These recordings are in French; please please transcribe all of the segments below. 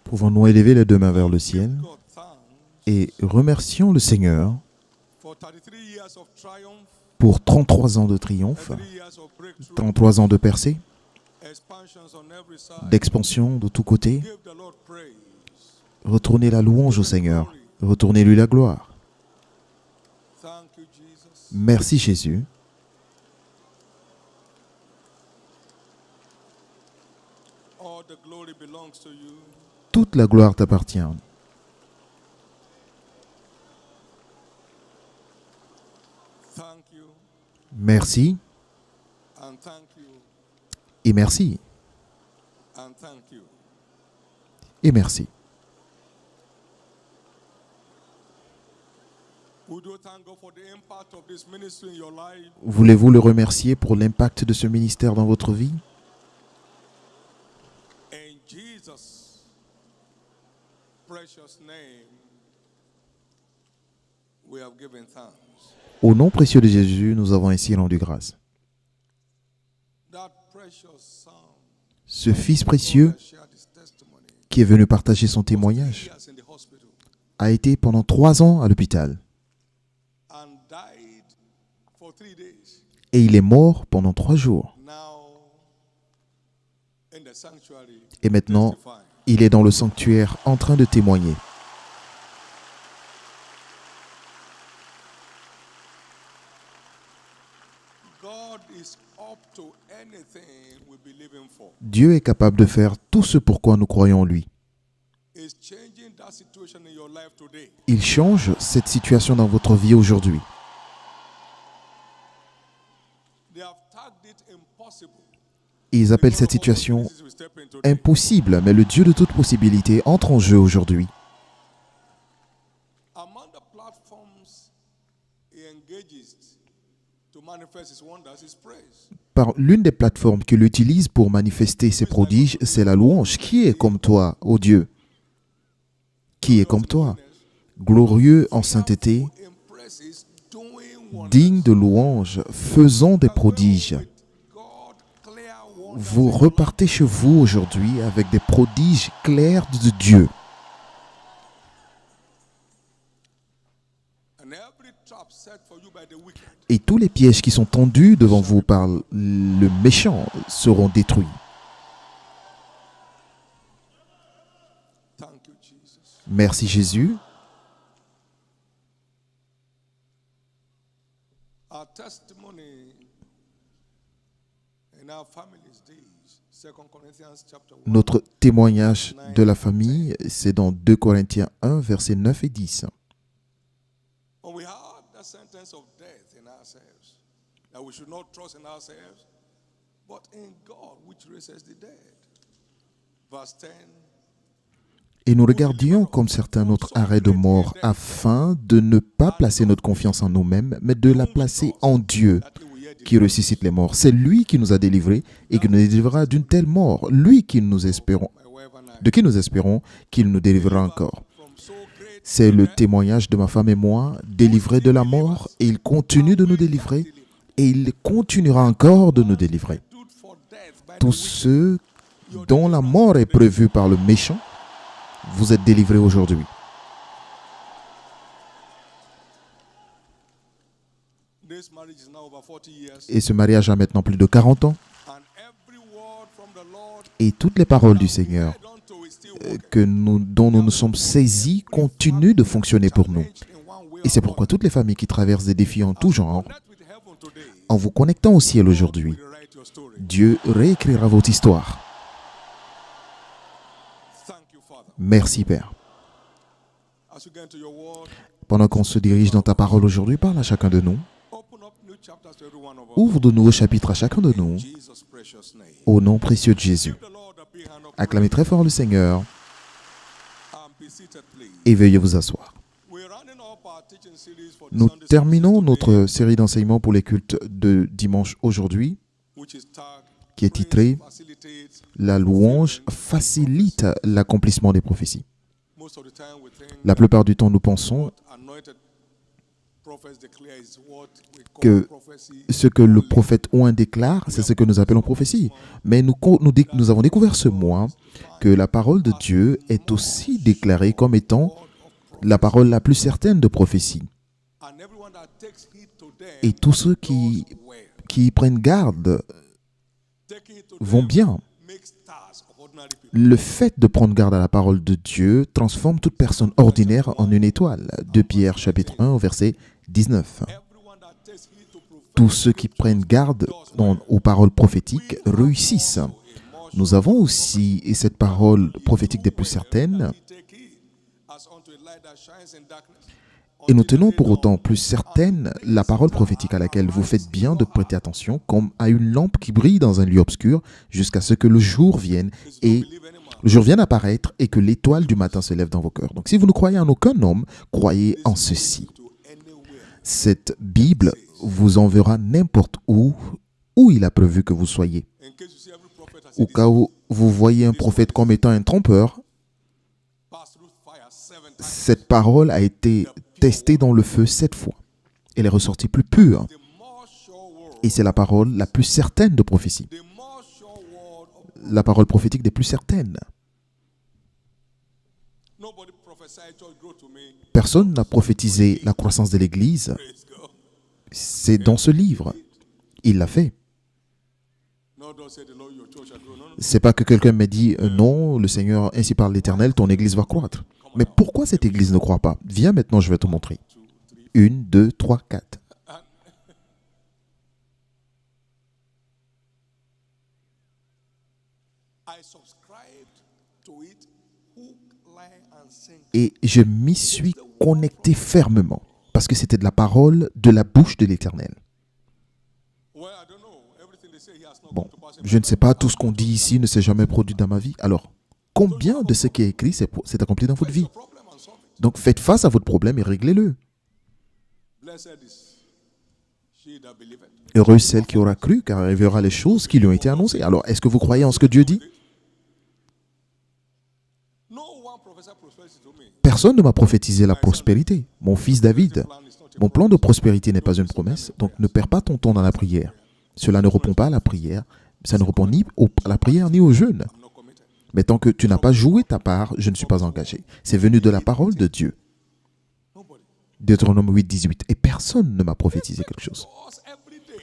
Pouvons-nous élever les deux mains vers le ciel et remercions le Seigneur pour 33 ans de triomphe, 33 ans de percée, d'expansion de tous côtés. Retournez la louange au Seigneur, retournez-lui la gloire. Merci Jésus. Toute la gloire t'appartient. Merci. Et merci. Et merci. Voulez-vous le remercier pour l'impact de ce ministère dans votre vie? Au nom précieux de Jésus, nous avons ainsi rendu grâce. Ce Fils précieux qui est venu partager son témoignage a été pendant 3 ans à l'hôpital. Et il est mort pendant 3 jours. Et maintenant, il est dans le sanctuaire en train de témoigner. Dieu est capable de faire tout ce pourquoi nous croyons en lui. Il change cette situation dans votre vie aujourd'hui. Ils appellent cette situation impossible, mais le Dieu de toute possibilité entre en jeu aujourd'hui. Par l'une des plateformes qu'il utilise pour manifester ses prodiges, c'est la louange. Qui est comme toi, ô Dieu? Qui est comme toi? Glorieux en sainteté, digne de louange, faisant des prodiges. Vous repartez chez vous aujourd'hui avec des prodiges clairs de Dieu. Et tous les pièges qui sont tendus devant vous par le méchant seront détruits. Merci Jésus. Notre témoignage de la famille, c'est dans 2 Corinthiens 1, versets 9 et 10. Et nous regardions comme certains notre arrêt de mort afin de ne pas placer notre confiance en nous-mêmes, mais de la placer en Dieu qui ressuscite les morts. C'est lui qui nous a délivrés et qui nous délivrera d'une telle mort. Lui qui nous espérons, de qui nous espérons qu'il nous délivrera encore. C'est le témoignage de ma femme et moi, délivrés de la mort, et il continue de nous délivrer, et il continuera encore de nous délivrer. Tous ceux dont la mort est prévue par le méchant, vous êtes délivrés aujourd'hui. Et ce mariage a maintenant plus de 40 ans. Et toutes les paroles du Seigneur dont nous nous sommes saisis continuent de fonctionner pour nous. Et c'est pourquoi toutes les familles qui traversent des défis en tout genre, en vous connectant au ciel aujourd'hui, Dieu réécrira votre histoire. Merci Père. Pendant qu'on se dirige dans ta parole aujourd'hui, parle à chacun de nous. Ouvre de nouveaux chapitres à chacun de nous, au nom précieux de Jésus. Acclamez très fort le Seigneur et veuillez vous asseoir. Nous terminons notre série d'enseignements pour les cultes de dimanche aujourd'hui, qui est titrée « La louange facilite l'accomplissement des prophéties ». La plupart du temps, nous pensons que ce que le prophète Ouin déclare, c'est ce que nous appelons prophétie. Mais nous avons découvert ce mois que la parole de Dieu est aussi déclarée comme étant la parole la plus certaine de prophétie. Et tous ceux qui prennent garde vont bien. Le fait de prendre garde à la parole de Dieu transforme toute personne ordinaire en une étoile. 2 Pierre chapitre 1 au verset 19. Tous ceux qui prennent garde aux paroles prophétiques réussissent. Nous avons aussi cette parole prophétique des plus certaines. Et nous tenons pour autant plus certaine la parole prophétique à laquelle vous faites bien de prêter attention, comme à une lampe qui brille dans un lieu obscur jusqu'à ce que le jour vienne apparaître et que l'étoile du matin se lève dans vos cœurs. Donc si vous ne croyez en aucun homme, croyez en ceci. Cette Bible vous enverra n'importe où il a prévu que vous soyez. Au cas où vous voyez un prophète comme étant un trompeur, cette parole a été testée dans le feu 7 fois. Elle est ressortie plus pure. Et c'est la parole la plus certaine de prophétie. La parole prophétique des plus certaines. Personne n'a prophétisé la croissance de l'Église. C'est dans ce livre. Il l'a fait. C'est pas que quelqu'un m'a dit non, le Seigneur, ainsi parle l'Éternel, ton Église va croître. Mais pourquoi cette Église ne croit pas? Viens maintenant, je vais te montrer. 1, 2, 3, 4. Et je m'y suis connecté fermement parce que c'était de la parole de la bouche de l'Éternel. Bon, je ne sais pas, tout ce qu'on dit ici ne s'est jamais produit dans ma vie. Alors, combien de ce qui est écrit s'est accompli dans votre vie? Donc, faites face à votre problème et réglez-le. Heureuse celle qui aura cru, car elle verra les choses qui lui ont été annoncées. Alors, est-ce que vous croyez en ce que Dieu dit? Personne ne m'a prophétisé la prospérité. Mon fils David, mon plan de prospérité n'est pas une promesse, donc ne perds pas ton temps dans la prière. Cela ne répond pas à la prière. Ça ne répond ni à la prière ni au jeûne. Mais tant que tu n'as pas joué ta part, je ne suis pas engagé. C'est venu de la parole de Dieu. Deutéronome 8, 18. Et personne ne m'a prophétisé quelque chose.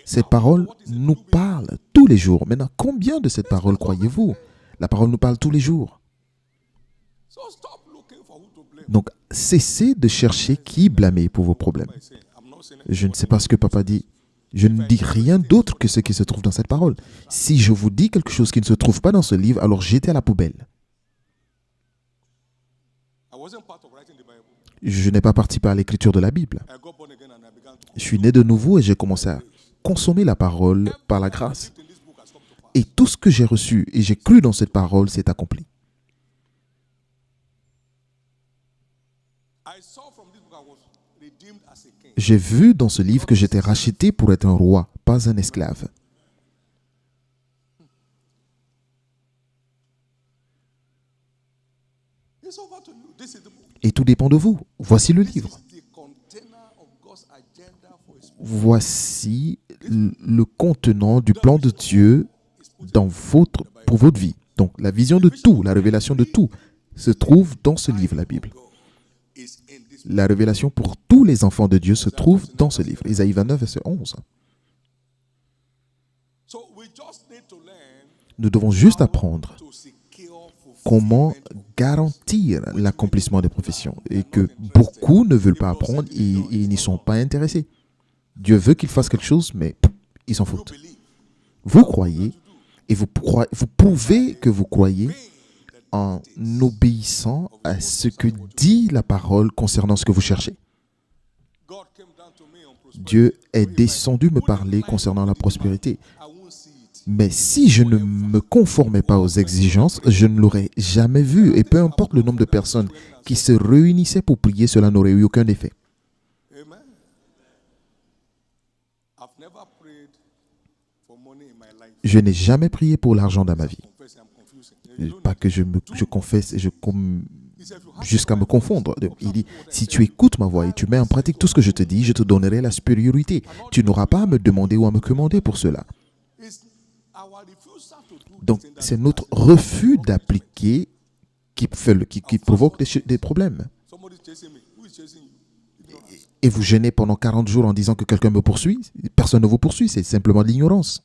Cette parole nous parle tous les jours. Maintenant, combien de cette parole croyez-vous? La parole nous parle tous les jours. Donc, cessez de chercher qui blâmer pour vos problèmes. Je ne sais pas ce que papa dit. Je ne dis rien d'autre que ce qui se trouve dans cette parole. Si je vous dis quelque chose qui ne se trouve pas dans ce livre, alors jetez à la poubelle. Je n'ai pas participé à l'écriture de la Bible. Je suis né de nouveau et j'ai commencé à consommer la parole par la grâce. Et tout ce que j'ai reçu et j'ai cru dans cette parole s'est accompli. J'ai vu dans ce livre que j'étais racheté pour être un roi, pas un esclave. Et tout dépend de vous. Voici le livre. Voici le contenant du plan de Dieu pour votre vie. Donc la vision de tout, la révélation de tout se trouve dans ce livre, la Bible. La révélation pour tous les enfants de Dieu se trouve dans ce livre. Isaïe 29, verset 11. Nous devons juste apprendre comment garantir l'accomplissement des professions et que beaucoup ne veulent pas apprendre et ils n'y sont pas intéressés. Dieu veut qu'ils fassent quelque chose, mais ils s'en foutent. Vous croyez et vous prouvez que vous croyez en obéissant à ce que dit la parole concernant ce que vous cherchez. Dieu est descendu me parler concernant la prospérité. Mais si je ne me conformais pas aux exigences, je ne l'aurais jamais vu. Et peu importe le nombre de personnes qui se réunissaient pour prier, cela n'aurait eu aucun effet. Je n'ai jamais prié pour l'argent dans ma vie. Pas que je confesse et jusqu'à me confondre. Il dit, si tu écoutes ma voix et tu mets en pratique tout ce que je te dis, je te donnerai la supériorité. Tu n'auras pas à me demander ou à me commander pour cela. Donc, c'est notre refus d'appliquer qui provoque des problèmes. Et vous gênez pendant 40 jours en disant que quelqu'un me poursuit. Personne ne vous poursuit, c'est simplement de l'ignorance.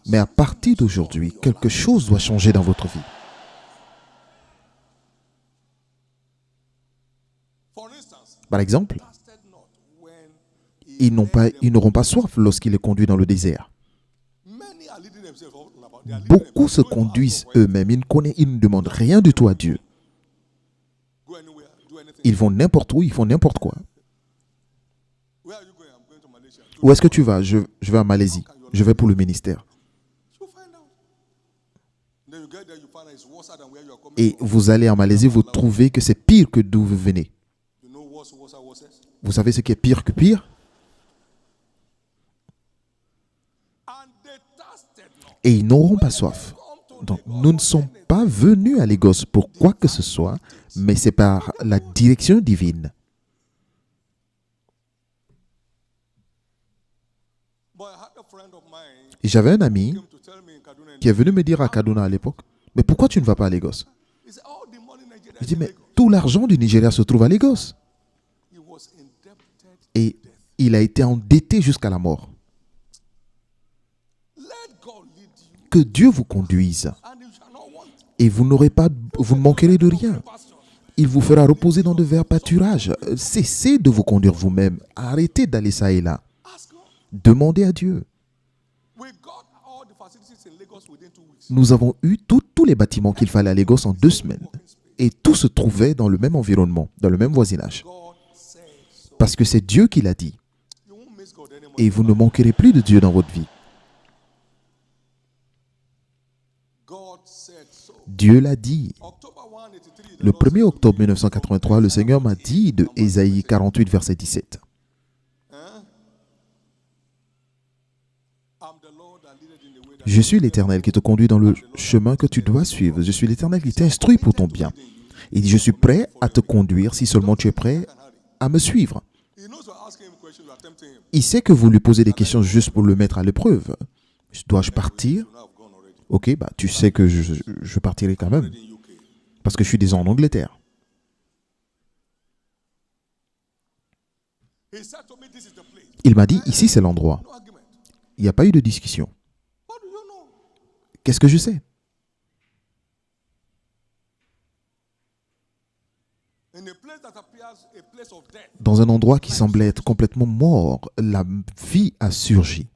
Mais à partir d'aujourd'hui, quelque chose doit changer dans votre vie. Par exemple, ils n'auront pas soif lorsqu'il est conduit dans le désert. Beaucoup se conduisent eux-mêmes. Ils ne demandent rien du tout à Dieu. Ils vont n'importe où, ils font n'importe quoi. Où est-ce que tu vas? Je vais à Malaisie. Je vais pour le ministère. Et vous allez en Malaisie, vous trouvez que c'est pire que d'où vous venez. Vous savez ce qui est pire que pire? Et ils n'auront pas soif. Donc, nous ne sommes pas venus à Lagos pour quoi que ce soit, mais c'est par la direction divine. Et j'avais un ami qui est venu me dire à Kaduna à l'époque, mais pourquoi tu ne vas pas à Lagos? Je dis, mais tout l'argent du Nigeria se trouve à Lagos. Et il a été endetté jusqu'à la mort. Que Dieu vous conduise. Et vous ne manquerez de rien. Il vous fera reposer dans de verts pâturages. Cessez de vous conduire vous-même. Arrêtez d'aller ça et là. Demandez à Dieu. Nous avons eu tous les bâtiments qu'il fallait à Lagos en 2 semaines. Et tout se trouvait dans le même environnement, dans le même voisinage. Parce que c'est Dieu qui l'a dit. Et vous ne manquerez plus de Dieu dans votre vie. Dieu l'a dit. Le 1er octobre 1983, le Seigneur m'a dit de Ésaïe 48, verset 17. Je suis l'Éternel qui te conduit dans le chemin que tu dois suivre. Je suis l'Éternel qui t'instruit pour ton bien. Il dit, je suis prêt à te conduire si seulement tu es prêt à me suivre. Il sait que vous lui posez des questions juste pour le mettre à l'épreuve. Dois-je partir? Ok, tu sais que je partirai quand même. Parce que je suis déjà en Angleterre. Il m'a dit, ici c'est l'endroit. Il n'y a pas eu de discussion. Qu'est-ce que je sais? Dans un endroit qui semblait être complètement mort, la vie a surgi.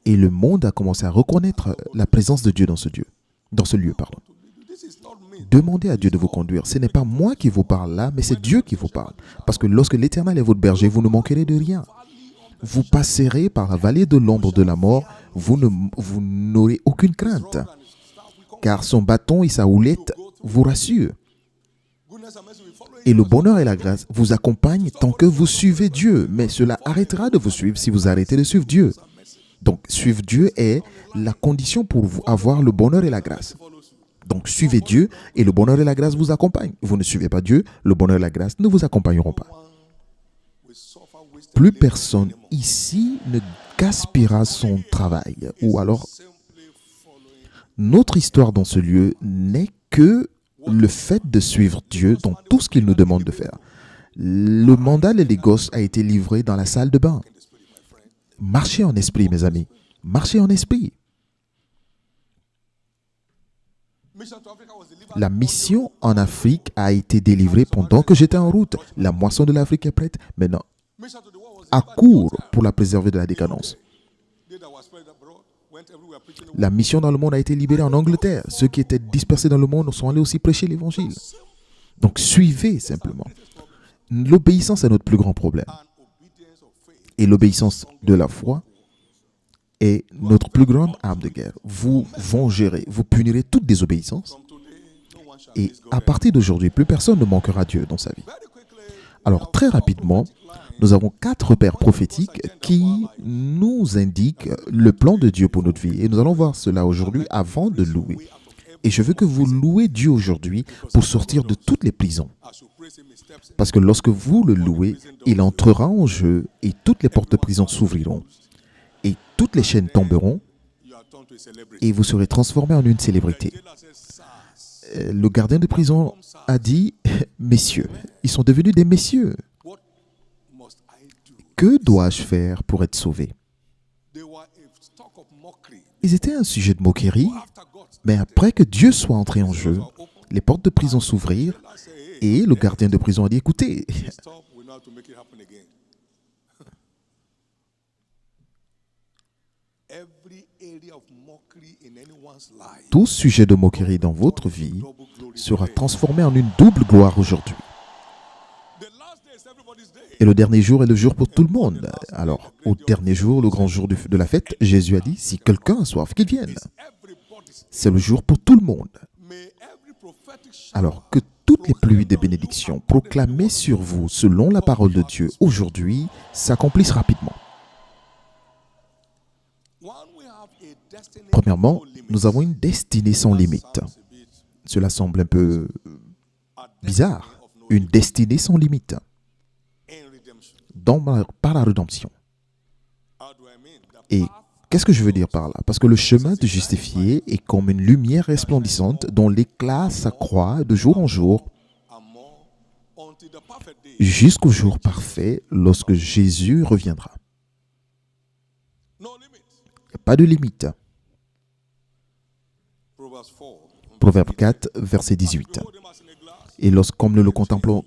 Et le monde a commencé à reconnaître la présence de Dieu dans ce lieu. Demandez à Dieu de vous conduire. Ce n'est pas moi qui vous parle là, mais c'est Dieu qui vous parle. Parce que lorsque l'Éternel est votre berger, vous ne manquerez de rien. Vous passerez par la vallée de l'ombre de la mort, vous n'aurez aucune crainte. Car son bâton et sa houlette vous rassurent. Et le bonheur et la grâce vous accompagnent tant que vous suivez Dieu. Mais cela arrêtera de vous suivre si vous arrêtez de suivre Dieu. Donc, suivre Dieu est la condition pour avoir le bonheur et la grâce. Donc, suivez Dieu et le bonheur et la grâce vous accompagnent. Vous ne suivez pas Dieu, le bonheur et la grâce ne vous accompagneront pas. Plus personne ici ne gaspillera son travail. Ou alors, notre histoire dans ce lieu n'est que le fait de suivre Dieu dans tout ce qu'il nous demande de faire. Le mandat de Lagos a été livré dans la salle de bain. Marchez en esprit, mes amis. Marchez en esprit. La mission en Afrique a été délivrée pendant que j'étais en route. La moisson de l'Afrique est prête. Maintenant, à court pour la préserver de la décadence. La mission dans le monde a été libérée en Angleterre. Ceux qui étaient dispersés dans le monde sont allés aussi prêcher l'évangile. Donc, suivez simplement. L'obéissance est notre plus grand problème. Et l'obéissance de la foi est notre plus grande arme de guerre. Vous vengerez, vous punirez toute désobéissance. Et à partir d'aujourd'hui, plus personne ne manquera Dieu dans sa vie. Alors, très rapidement, nous avons 4 pères prophétiques qui nous indiquent le plan de Dieu pour notre vie. Et nous allons voir cela aujourd'hui avant de louer. Et je veux que vous louez Dieu aujourd'hui pour sortir de toutes les prisons. Parce que lorsque vous le louez, il entrera en jeu et toutes les portes de prison s'ouvriront. Et toutes les chaînes tomberont et vous serez transformé en une célébrité. Le gardien de prison a dit, messieurs, ils sont devenus des messieurs. Que dois-je faire pour être sauvé? Ils étaient un sujet de moquerie, mais après que Dieu soit entré en jeu, les portes de prison s'ouvrirent et le gardien de prison a dit, écoutez, tout sujet de moquerie dans votre vie sera transformé en une double gloire aujourd'hui. Et le dernier jour est le jour pour tout le monde. Alors, au dernier jour, le grand jour de la fête, Jésus a dit, si quelqu'un a soif, qu'il vienne. C'est le jour pour tout le monde. Alors, que toutes les pluies de bénédictions proclamées sur vous selon la parole de Dieu aujourd'hui s'accomplissent rapidement. Premièrement, nous avons une destinée sans limite. Cela semble un peu bizarre. Une destinée sans limite. Par la rédemption. Et qu'est-ce que je veux dire par là? Parce que le chemin de justifié est comme une lumière resplendissante dont l'éclat s'accroît de jour en jour jusqu'au jour parfait lorsque Jésus reviendra. Il n'y a pas de limite. Proverbe 4, verset 18. Et comme nous le contemplons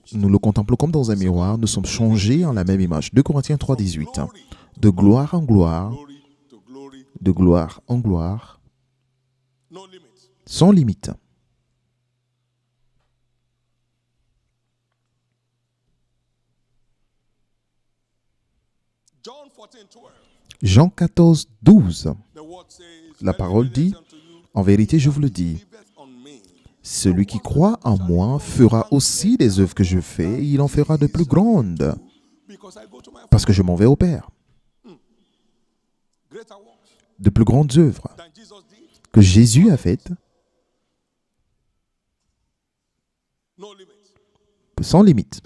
comme dans un miroir, nous sommes changés en la même image. 2 Corinthiens 3, 18. De gloire en gloire, de gloire en gloire, sans limite. Jean 14, 12. La parole dit, en vérité, je vous le dis, celui qui croit en moi fera aussi des œuvres que je fais, et il en fera de plus grandes, parce que je m'en vais au Père. De plus grandes œuvres que Jésus a faites, sans limite.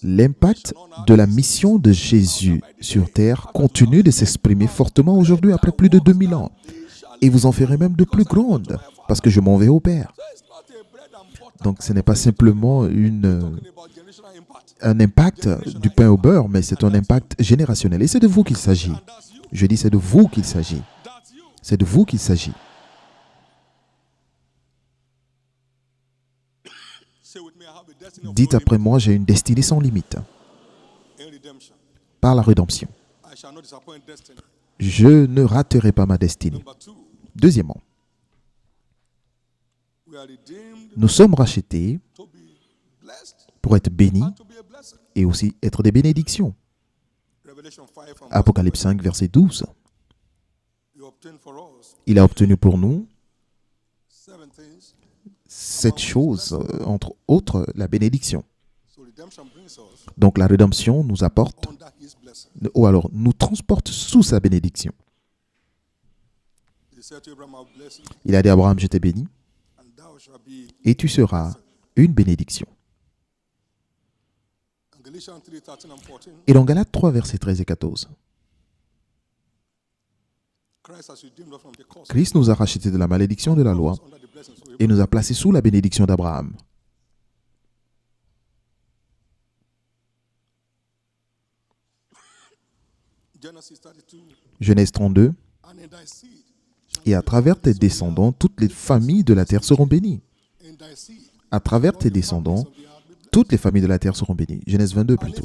L'impact de la mission de Jésus sur terre continue de s'exprimer fortement aujourd'hui après plus de 2000 ans. Et vous en ferez même de plus grandes, parce que je m'en vais au Père. Donc ce n'est pas simplement un impact du pain au beurre, mais c'est un impact générationnel. Et c'est de vous qu'il s'agit. Je dis c'est de vous qu'il s'agit. C'est de vous qu'il s'agit. Dites après moi, j'ai une destinée sans limite. Par la rédemption. Je ne raterai pas ma destinée. Deuxièmement, nous sommes rachetés pour être bénis et aussi être des bénédictions. Apocalypse 5, verset 12. Il a obtenu pour nous 7 choses, entre autres la bénédiction. Donc la rédemption nous apporte, ou alors nous transporte sous sa bénédiction. Il a dit à Abraham, je t'ai béni, et tu seras une bénédiction. Et dans Galates 3, versets 13 et 14, Christ nous a rachetés de la malédiction de la loi et nous a placés sous la bénédiction d'Abraham. Genèse 32. Et à travers tes descendants, toutes les familles de la terre seront bénies. À travers tes descendants, toutes les familles de la terre seront bénies. Genèse 22 plutôt.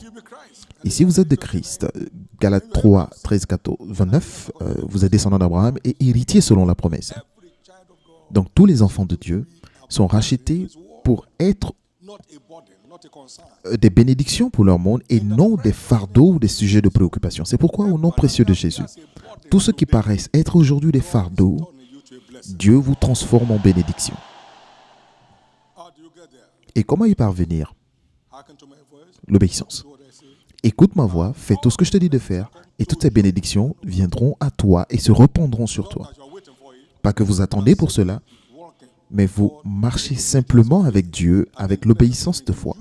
Et si vous êtes de Christ, Galates 3, 13, 14, 29, vous êtes descendant d'Abraham et héritier selon la promesse. Donc tous les enfants de Dieu sont rachetés pour être des bénédictions pour leur monde et non des fardeaux ou des sujets de préoccupation. C'est pourquoi au nom précieux de Jésus, tous ceux qui paraissent être aujourd'hui des fardeaux, Dieu vous transforme en bénédiction. Et comment y parvenir? L'obéissance. Écoute ma voix, fais tout ce que je te dis de faire, et toutes ces bénédictions viendront à toi et se répandront sur toi. Pas que vous attendez pour cela, mais vous marchez simplement avec Dieu, avec l'obéissance de foi.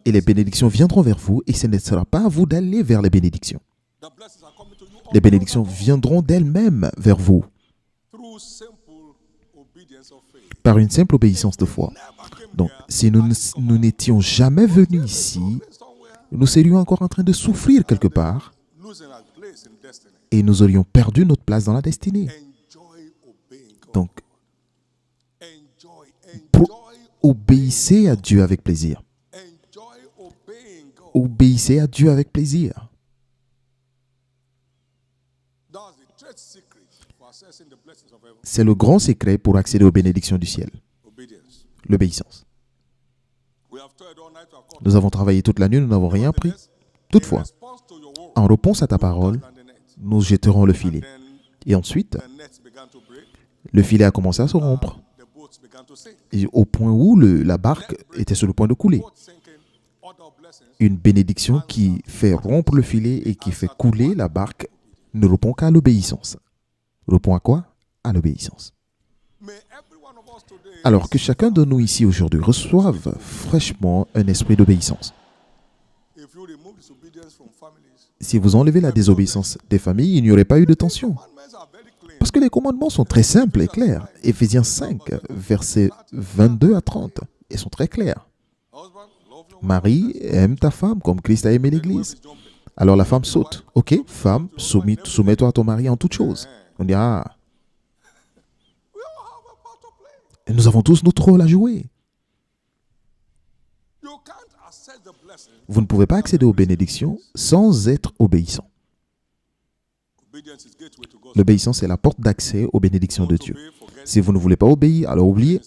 Et les bénédictions viendront vers vous et ce ne sera pas à vous d'aller vers les bénédictions. Les bénédictions viendront d'elles-mêmes vers vous par une simple obéissance de foi. Donc, si nous n'étions jamais venus ici, nous serions encore en train de souffrir quelque part et nous aurions perdu notre place dans la destinée. Donc, obéissez à Dieu avec plaisir. Obéissez à Dieu avec plaisir. C'est le grand secret pour accéder aux bénédictions du ciel. L'obéissance. Nous avons travaillé toute la nuit, nous n'avons rien pris. Toutefois, en réponse à ta parole, nous jetterons le filet. Et ensuite, le filet a commencé à se rompre. Et au point où la barque était sur le point de couler. Une bénédiction qui fait rompre le filet et qui fait couler la barque ne répond qu'à l'obéissance. Répond à quoi? À l'obéissance. Alors que chacun de nous ici aujourd'hui reçoive fraîchement un esprit d'obéissance. Si vous enlevez la désobéissance des familles, il n'y aurait pas eu de tension. Parce que les commandements sont très simples et clairs. Éphésiens 5, versets 22 à 30, ils sont très clairs. Marie, aime ta femme comme Christ a aimé l'Église. Alors la femme saute. Ok, femme, soumets-toi à ton mari en toutes choses. On dit, nous avons tous notre rôle à jouer. Vous ne pouvez pas accéder aux bénédictions sans être obéissant. L'obéissance est la porte d'accès aux bénédictions de Dieu. Si vous ne voulez pas obéir, alors oubliez.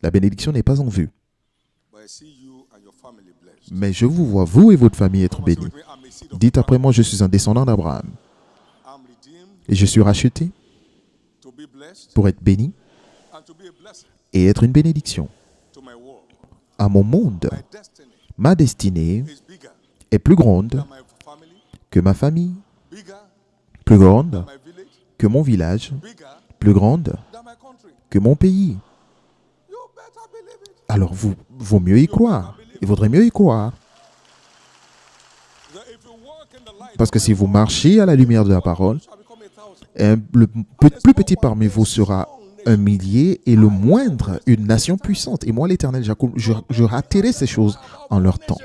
La bénédiction n'est pas en vue. Mais je vous vois, vous et votre famille, être bénis. Dites après moi, je suis un descendant d'Abraham. Et je suis racheté pour être béni et être une bénédiction à mon monde. Ma destinée est plus grande que ma famille, plus grande que mon village, plus grande que mon pays. Alors, vaut mieux y croire. Il vaudrait mieux y croire. Parce que si vous marchez à la lumière de la parole, le plus petit parmi vous sera un millier et le moindre une nation puissante. Et moi, l'Éternel, je raterai ces choses en leur temps.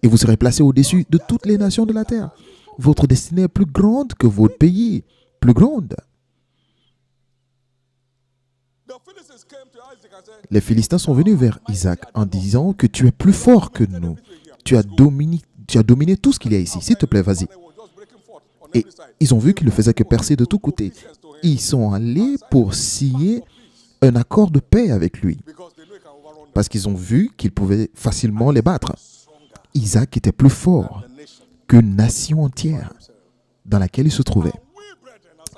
Et vous serez placés au-dessus de toutes les nations de la terre. Votre destinée est plus grande que votre pays. Plus grande. Les Philistins sont venus vers Isaac en disant que tu es plus fort que nous. Tu as dominé tout ce qu'il y a ici. S'il te plaît, vas-y. Et ils ont vu qu'il ne faisait que percer de tous côtés. Ils sont allés pour signer un accord de paix avec lui. Parce qu'ils ont vu qu'ils pouvaient facilement les battre. Isaac était plus fort qu'une nation entière dans laquelle il se trouvait.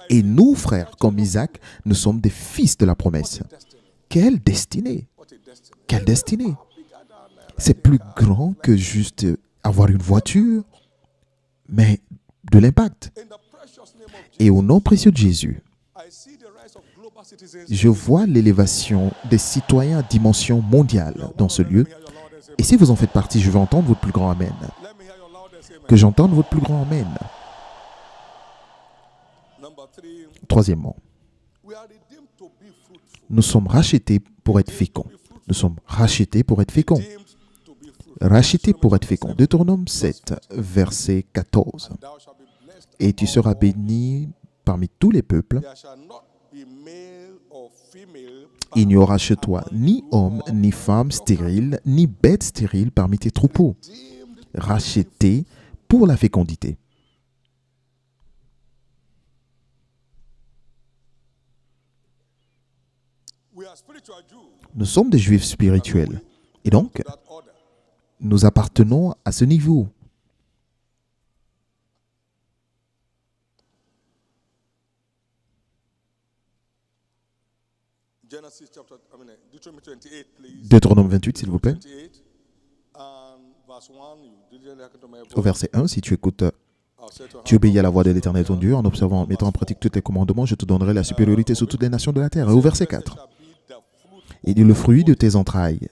Et nous, frères, comme Isaac, nous sommes des fils de la promesse. Quelle destinée! Quelle destinée! C'est plus grand que juste avoir une voiture, mais de l'impact. Et au nom précieux de Jésus, je vois l'élévation des citoyens à dimension mondiale dans ce lieu. Et si vous en faites partie, je veux entendre votre plus grand Amen. Que j'entende votre plus grand Amen. Troisièmement, nous sommes rachetés pour être féconds. Nous sommes rachetés pour être féconds. Rachetés pour être féconds. Deutéronome 7, verset 14. Et tu seras béni parmi tous les peuples. Il n'y aura chez toi ni homme, ni femme stérile, ni bête stérile parmi tes troupeaux. Rachetés pour la fécondité. Nous sommes des Juifs spirituels. Et donc, nous appartenons à ce niveau. Deutéronome 28, s'il vous plaît. Au verset 1, si tu écoutes Tu obéis à la voix de l'Éternel ton Dieu en observant, en mettant en pratique tous tes commandements, je te donnerai la supériorité sur toutes les nations de la terre. Et au verset 4, il dit le fruit de tes entrailles,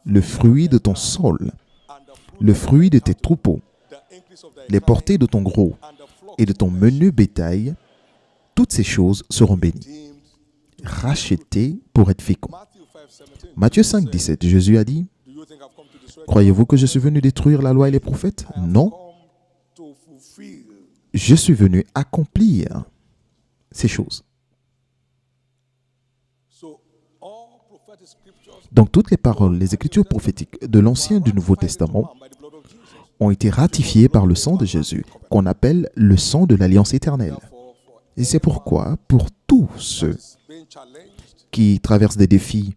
le fruit de ton sol, le fruit de tes troupeaux, les portées de ton gros et de ton menu bétail, toutes ces choses seront bénies, rachetées pour être féconds. Matthieu 5, 17, Jésus a dit, croyez-vous que je suis venu détruire la loi et les prophètes? Non. Je suis venu accomplir ces choses. Donc toutes les paroles, les écritures prophétiques de l'Ancien et du Nouveau Testament ont été ratifiées par le sang de Jésus, qu'on appelle le sang de l'Alliance éternelle. Et c'est pourquoi, pour tous ceux qui traversent des défis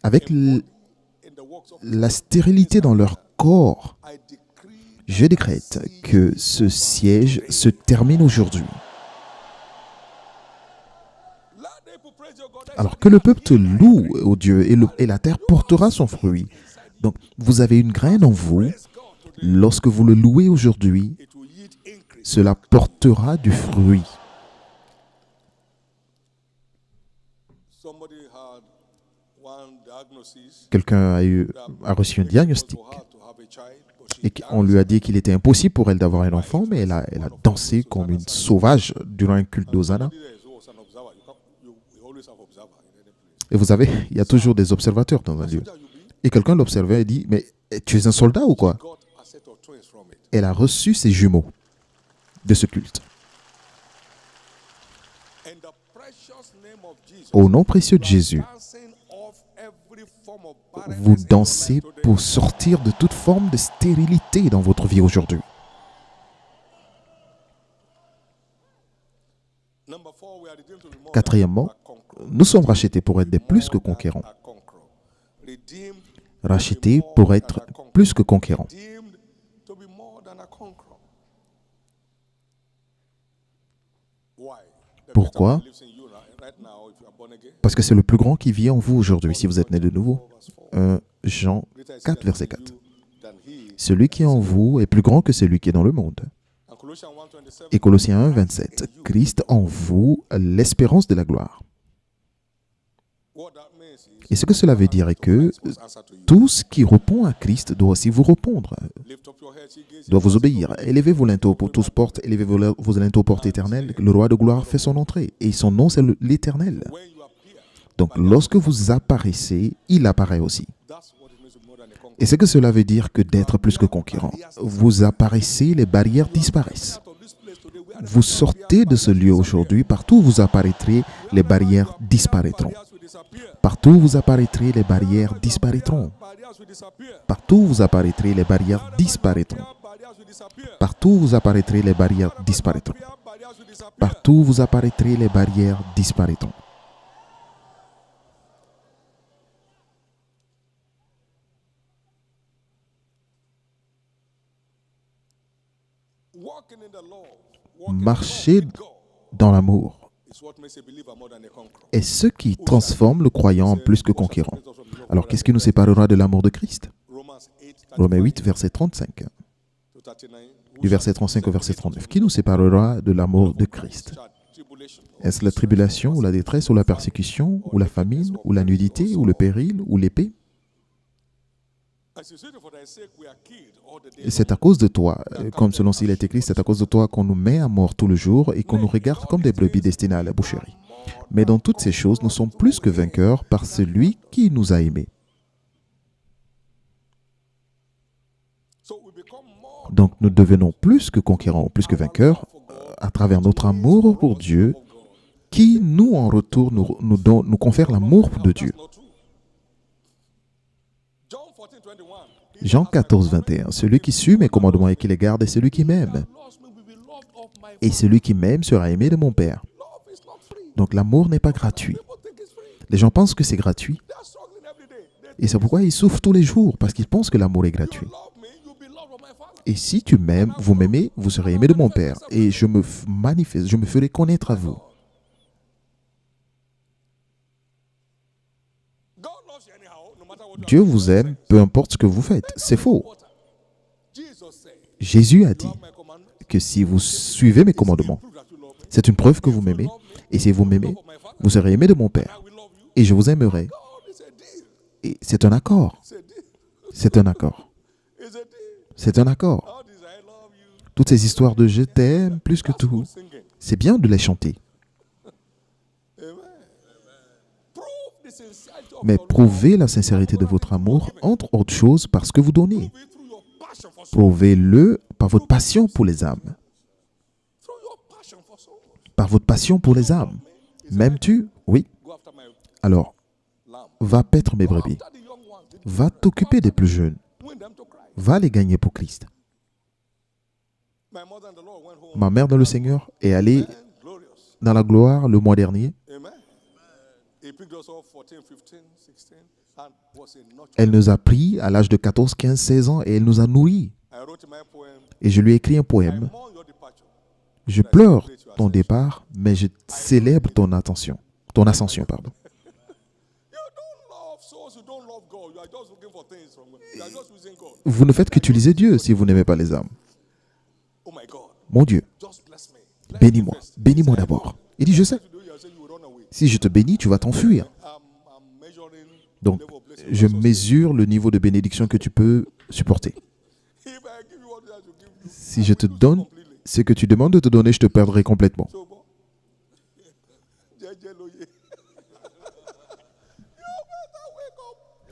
avec la stérilité dans leur corps, je décrète que ce siège se termine aujourd'hui. Alors que le peuple te loue, ô Dieu, et la terre portera son fruit. Donc, vous avez une graine en vous. Lorsque vous le louez aujourd'hui, cela portera du fruit. Quelqu'un a reçu un diagnostic et on lui a dit qu'il était impossible pour elle d'avoir un enfant, mais elle a dansé comme une sauvage durant un culte d'Hosanna. Et vous savez, il y a toujours des observateurs dans un lieu. Et quelqu'un l'observait et dit, mais tu es un soldat ou quoi? Elle a reçu ses jumeaux de ce culte. Au nom précieux de Jésus, vous dansez pour sortir de toute forme de stérilité dans votre vie aujourd'hui. Quatrièmement, nous sommes rachetés pour être des plus que conquérants. Rachetés pour être plus que conquérants. Pourquoi? Parce que c'est le plus grand qui vit en vous aujourd'hui, si vous êtes né de nouveau. Jean 4, verset 4. Celui qui est en vous est plus grand que celui qui est dans le monde. Et Colossiens 1, 27. Christ en vous, l'espérance de la gloire. Et ce que cela veut dire est que tout ce qui répond à Christ doit aussi vous répondre, doit vous obéir. Élevez vos linteaux pour tous portes, élevez vos linteaux portes éternelles. Le roi de gloire fait son entrée et son nom c'est l'Éternel. Donc lorsque vous apparaissez, il apparaît aussi. Et c'est que cela veut dire que d'être plus que conquérant. Vous apparaissez, les barrières disparaissent. Vous sortez de ce lieu aujourd'hui, partout où vous apparaîtrez, les barrières disparaîtront. Partout où vous apparaîtrez, les barrières disparaîtront. Partout où vous apparaîtrez, les barrières disparaîtront. Partout où vous apparaîtrez, les barrières disparaîtront. Partout où vous apparaîtrez, les barrières disparaîtront. Marcher dans l'amour est ce qui transforme le croyant en plus que conquérant. Alors, qu'est-ce qui nous séparera de l'amour de Christ? Romains 8, verset 35. Du verset 35 au verset 39. Qui nous séparera de l'amour de Christ? Est-ce la tribulation, ou la détresse, ou la persécution, ou la famine, ou la nudité, ou le péril, ou l'épée? C'est à cause de toi, comme selon s'il est écrit, c'est à cause de toi qu'on nous met à mort tout le jour et qu'on nous regarde comme des brebis destinées à la boucherie. Mais dans toutes ces choses, nous sommes plus que vainqueurs par celui qui nous a aimés. Donc nous devenons plus que conquérants, plus que vainqueurs à travers notre amour pour Dieu qui, nous, en retour, nous confère l'amour de Dieu. Jean 14, 21. Celui qui suit mes commandements et qui les garde est celui qui m'aime. Et celui qui m'aime sera aimé de mon Père. Donc l'amour n'est pas gratuit. Les gens pensent que c'est gratuit. Et c'est pourquoi ils souffrent tous les jours, parce qu'ils pensent que l'amour est gratuit. Et si tu m'aimes, vous m'aimez, vous serez aimé de mon Père. Et je me manifeste, je me ferai connaître à vous. Dieu vous aime, peu importe ce que vous faites. C'est faux. Jésus a dit que si vous suivez mes commandements, c'est une preuve que vous m'aimez. Et si vous m'aimez, vous serez aimé de mon Père. Et je vous aimerai. Et c'est un accord. C'est un accord. C'est un accord. Toutes ces histoires de « je t'aime » plus que tout, c'est bien de les chanter. Mais prouvez la sincérité de votre amour, entre autres choses, parce que vous donnez. Prouvez-le par votre passion pour les âmes. Par votre passion pour les âmes. M'aimes-tu? Oui. Alors, va paître mes brebis. Va t'occuper des plus jeunes. Va les gagner pour Christ. Ma mère dans le Seigneur est allée dans la gloire le mois dernier. Elle nous a pris à l'âge de 14, 15, 16 ans et elle nous a nourris. Et je lui ai écrit un poème. Je pleure ton départ, mais je célèbre ton ascension. Pardon. Vous ne faites qu'utiliser Dieu si vous n'aimez pas les âmes. Mon Dieu, bénis-moi. Bénis-moi d'abord. Il dit, je sais. Si je te bénis, tu vas t'enfuir. Donc, je mesure le niveau de bénédiction que tu peux supporter. Si je te donne ce que tu demandes de te donner, je te perdrai complètement.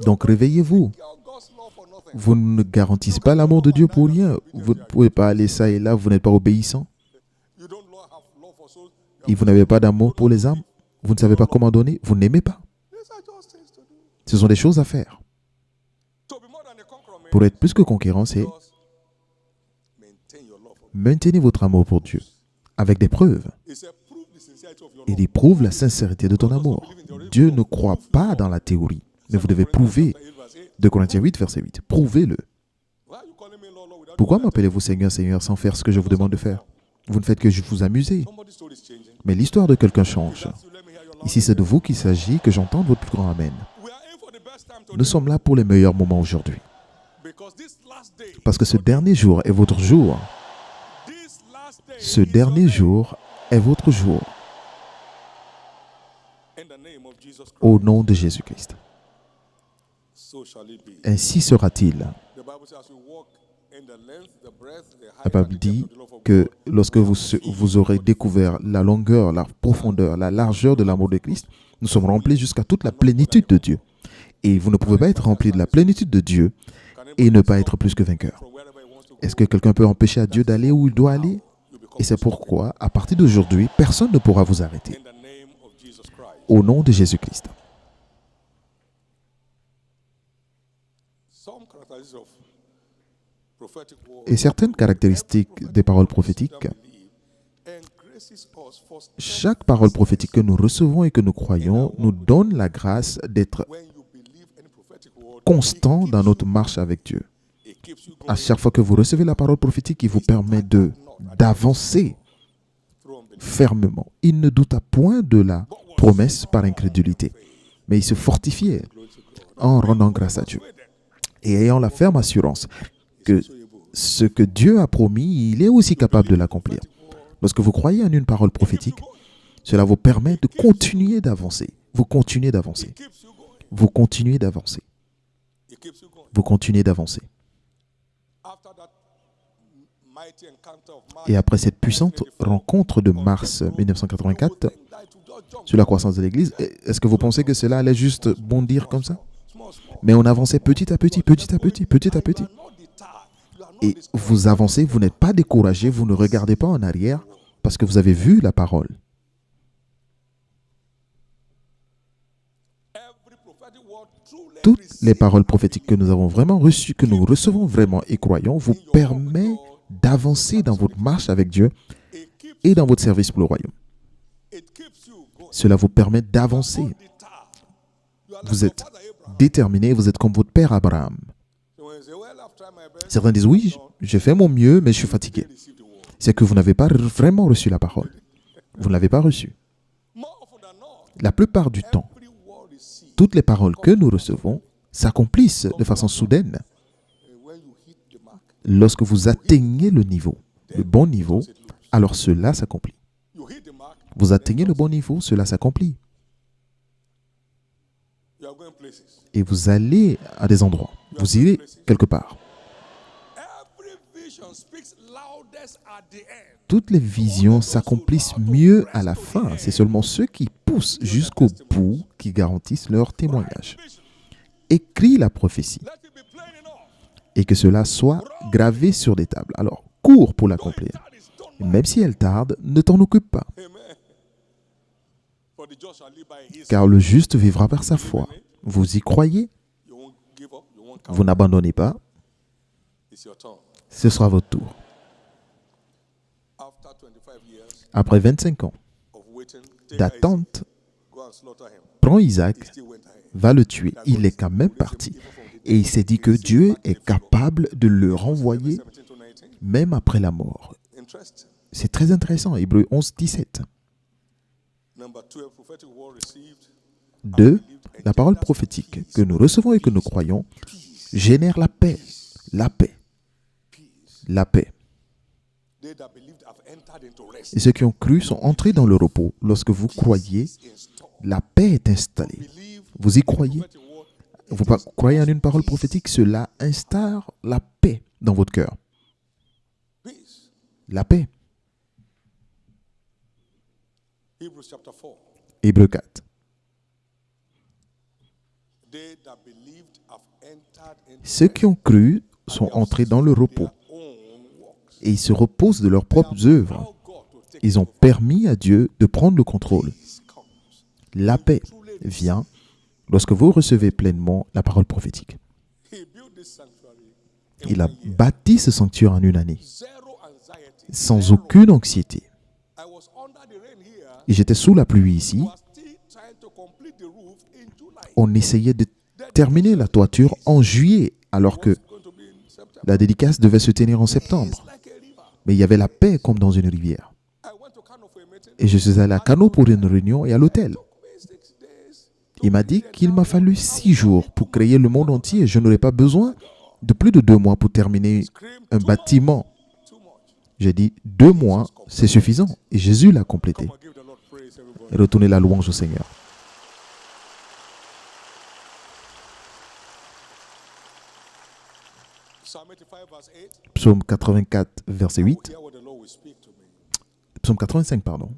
Donc, réveillez-vous. Vous ne garantissez pas l'amour de Dieu pour rien. Vous ne pouvez pas aller ça et là, vous n'êtes pas obéissant. Et vous n'avez pas d'amour pour les âmes. Vous ne savez pas comment donner. Vous n'aimez pas. Ce sont des choses à faire. Pour être plus que conquérant, c'est maintenez votre amour pour Dieu avec des preuves. Il prouve la sincérité de ton amour. Dieu ne croit pas dans la théorie, mais vous devez prouver. 2 Corinthiens 8, verset 8. Prouvez-le. Pourquoi m'appelez-vous Seigneur, Seigneur, sans faire ce que je vous demande de faire? Vous ne faites que vous amuser. Mais l'histoire de quelqu'un change. Ici, c'est de vous qu'il s'agit, que j'entende votre plus grand Amen. Nous sommes là pour les meilleurs moments aujourd'hui. Parce que ce dernier jour est votre jour. Ce dernier jour est votre jour. Au nom de Jésus-Christ. Ainsi sera-t-il. La Bible dit que lorsque vous aurez découvert la longueur, la profondeur, la largeur de l'amour de Christ, nous sommes remplis jusqu'à toute la plénitude de Dieu. Et vous ne pouvez pas être rempli de la plénitude de Dieu et ne pas être plus que vainqueur. Est-ce que quelqu'un peut empêcher à Dieu d'aller où il doit aller? Et c'est pourquoi, à partir d'aujourd'hui, personne ne pourra vous arrêter. Au nom de Jésus-Christ. Et certaines caractéristiques des paroles prophétiques, chaque parole prophétique que nous recevons et que nous croyons nous donne la grâce d'être constant dans notre marche avec Dieu. À chaque fois que vous recevez la parole prophétique, il vous permet d'avancer fermement. Il ne douta point de la promesse par incrédulité, mais il se fortifiait en rendant grâce à Dieu et ayant la ferme assurance que ce que Dieu a promis, il est aussi capable de l'accomplir. Lorsque vous croyez en une parole prophétique, cela vous permet de continuer d'avancer. Vous continuez d'avancer. Vous continuez d'avancer. Vous continuez d'avancer. Et après cette puissante rencontre de mars 1984 sur la croissance de l'Église, est-ce que vous pensez que cela allait juste bondir comme ça? Mais on avançait petit à petit, petit à petit, petit à petit. Et vous avancez, vous n'êtes pas découragé, vous ne regardez pas en arrière parce que vous avez vu la parole. Toutes les paroles prophétiques que nous avons vraiment reçues, que nous recevons vraiment et croyons, vous permettent d'avancer dans votre marche avec Dieu et dans votre service pour le royaume. Cela vous permet d'avancer. Vous êtes déterminé, vous êtes comme votre père Abraham. Certains disent, oui, j'ai fait mon mieux, mais je suis fatigué. C'est que vous n'avez pas vraiment reçu la parole. Vous ne l'avez pas reçue. La plupart du temps, toutes les paroles que nous recevons s'accomplissent de façon soudaine. lorsque vous atteignez le bon niveau, alors cela s'accomplit. Vous atteignez le bon niveau, cela s'accomplit. Et vous allez à des endroits. Vous irez quelque part. Toutes les visions s'accomplissent mieux à la fin. C'est seulement ceux qui poussent jusqu'au bout qui garantissent leur témoignage. Écris la prophétie et que cela soit gravé sur des tables. Alors, cours pour l'accomplir. Même si elle tarde, ne t'en occupe pas. Car le juste vivra par sa foi. Vous y croyez? Vous n'abandonnez pas. Ce sera votre tour. Après 25 ans d'attente, prends Isaac, va le tuer. Il est quand même parti. Et il s'est dit que Dieu est capable de le renvoyer même après la mort. C'est très intéressant. Hébreux 11, 17. 2. La parole prophétique que nous recevons et que nous croyons génère la paix. La paix. La paix. Et ceux qui ont cru sont entrés dans le repos. Lorsque vous croyez, la paix est installée. Vous y croyez? Vous croyez en une parole prophétique, cela instaure la paix dans votre cœur. La paix. Hébreux 4. Ceux qui ont cru sont entrés dans le repos et ils se reposent de leurs propres œuvres. Ils ont permis à Dieu de prendre le contrôle. La paix vient lorsque vous recevez pleinement la parole prophétique. Il a bâti ce sanctuaire en une année, sans aucune anxiété. Et j'étais sous la pluie ici. On essayait de terminer la toiture en juillet, alors que la dédicace devait se tenir en septembre. Mais il y avait la paix comme dans une rivière. Et je suis allé à Kano pour une réunion et à l'hôtel. Il m'a dit qu'il m'a fallu 6 jours pour créer le monde entier. Je n'aurais pas besoin de plus de 2 mois pour terminer un bâtiment. J'ai dit 2 mois, c'est suffisant. Et Jésus l'a complété. Et retournez la louange au Seigneur. Psaume 84, verset 8. Psaume 85, pardon.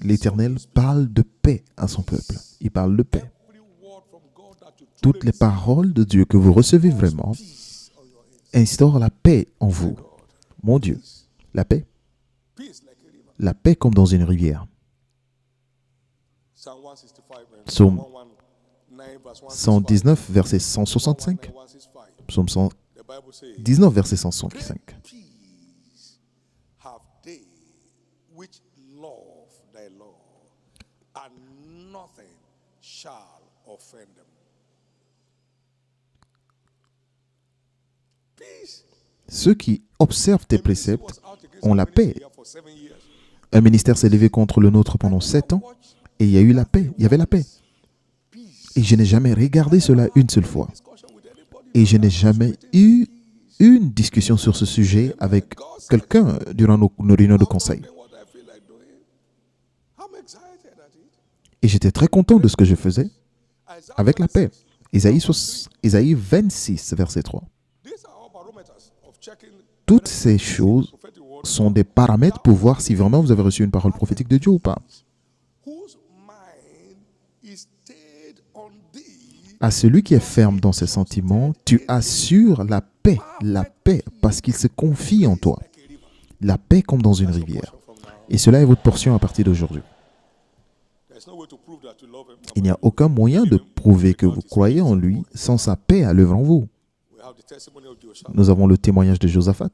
L'Éternel parle de paix à son peuple. Il parle de paix. Toutes les paroles de Dieu que vous recevez vraiment instaurent la paix en vous. Mon Dieu, la paix. La paix comme dans une rivière. Psaume 119, verset 165. Psaume 119, verset 165. Ceux qui observent tes préceptes ont la paix. Un ministère s'est levé contre le nôtre pendant 7 ans et il y a eu la paix. Il y avait la paix. Et je n'ai jamais regardé cela une seule fois. Et je n'ai jamais eu une discussion sur ce sujet avec quelqu'un durant nos réunions de conseil. Et j'étais très content de ce que je faisais avec la paix. Isaïe 26, verset 3. Toutes ces choses sont des paramètres pour voir si vraiment vous avez reçu une parole prophétique de Dieu ou pas. À celui qui est ferme dans ses sentiments, tu assures la paix, parce qu'il se confie en toi. La paix comme dans une rivière. Et cela est votre portion à partir d'aujourd'hui. Il n'y a aucun moyen de prouver que vous croyez en lui sans sa paix à l'œuvre en vous. Nous avons le témoignage de Josaphat.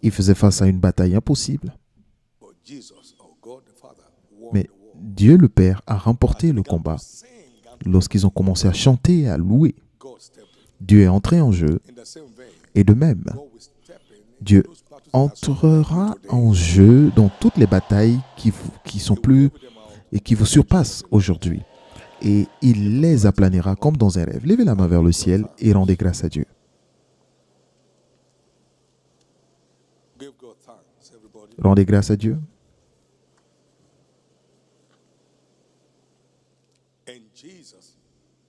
Il faisait face à une bataille impossible. Mais Dieu le Père a remporté le combat. Lorsqu'ils ont commencé à chanter et à louer, Dieu est entré en jeu. Et de même, Dieu entrera en jeu dans toutes les batailles qui sont plus et qui vous surpassent aujourd'hui. et il les aplanira comme dans un rêve. Levez la main vers le ciel et rendez grâce à Dieu. Give God thanks, everybody. Rendez grâce à Dieu. In Jesus'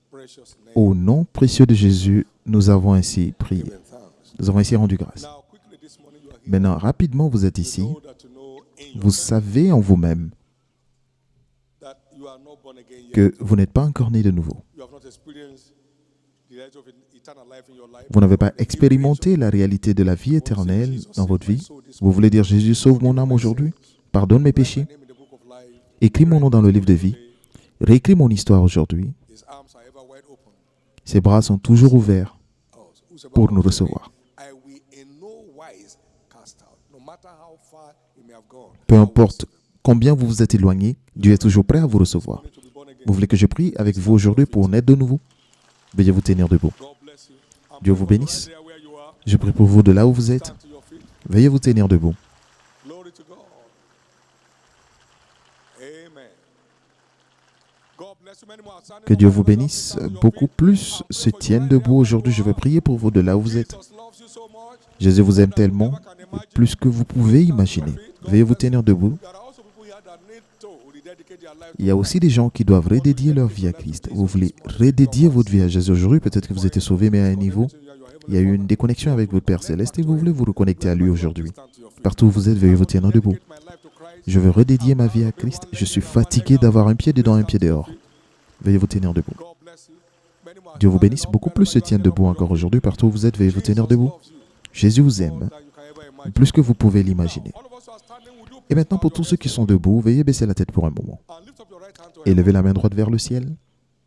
precious name, Au nom précieux de Jésus, nous avons ainsi prié. giving thanks. Nous avons ainsi rendu grâce. Now, quickly this morning, you are here. Maintenant, rapidement, vous êtes ici. Know that you know in Vous savez en vous-même that you are not born again yet. que vous n'êtes pas encore né de nouveau. You have not experienced the reality of eternal life in your life. Vous n'avez pas expérimenté la réalité de la vie éternelle dans votre vie. Vous voulez dire, Jésus, sauve mon âme aujourd'hui. Pardonne mes péchés. Name in the book of life. Écris mon nom dans le livre de vie. Réécris mon histoire aujourd'hui. His arms are ever wide open. Ses bras sont toujours ouverts Whosoever pour nous comes to me, recevoir. I will in no wise cast out. No matter how far he may have gone. Peu importe combien vous vous êtes éloigné, Dieu est toujours prêt à vous recevoir. To be born again. Vous voulez que je prie avec vous aujourd'hui pour naître de nouveau? Veuillez vous tenir debout. God bless you. I'm Dieu vous praying for you bénisse. right there where you are. Je prie pour vous de là où vous êtes. Stand to your feet. Veuillez vous tenir debout. Glory to God. Amen. God bless you. Many more are standing Que up. Dieu vous Stand to bénisse. your Beaucoup feet. plus se tiennent debout aujourd'hui. Je veux prier pour vous de là où vous êtes. Jesus loves you so much. Jésus vous aime tellement, plus que vous pouvez imaginer. Veuillez vous tenir debout. There are also people here that need to rededicate their life. Il y a aussi des gens qui doivent redédier leur vie à Christ. Vous voulez redédier votre vie à Jésus aujourd'hui. Peut-être que vous êtes sauvé, mais à un niveau, il y a eu une déconnexion avec votre Père Céleste et vous voulez vous reconnecter à lui aujourd'hui. Partout où vous êtes, veuillez vous tenir debout. My life to Christ. Je veux redédier ma vie à Christ. Je suis fatigué d'avoir un pied dedans, un pied dehors. Veuillez vous tenir debout. God bless you. Many more are Dieu vous standing bénisse. up. Beaucoup plus se tiennent debout encore aujourd'hui. Partout où vous êtes, veuillez vous tenir debout. Jesus loves you Jésus vous aime, more than you can ever imagine. plus que vous pouvez l'imaginer. All of us who are standing, would you Et maintenant, pour tous ceux qui sont debout, veuillez baisser la tête pour un moment. and lift up your right hand to Et heaven levez la main droite vers le ciel.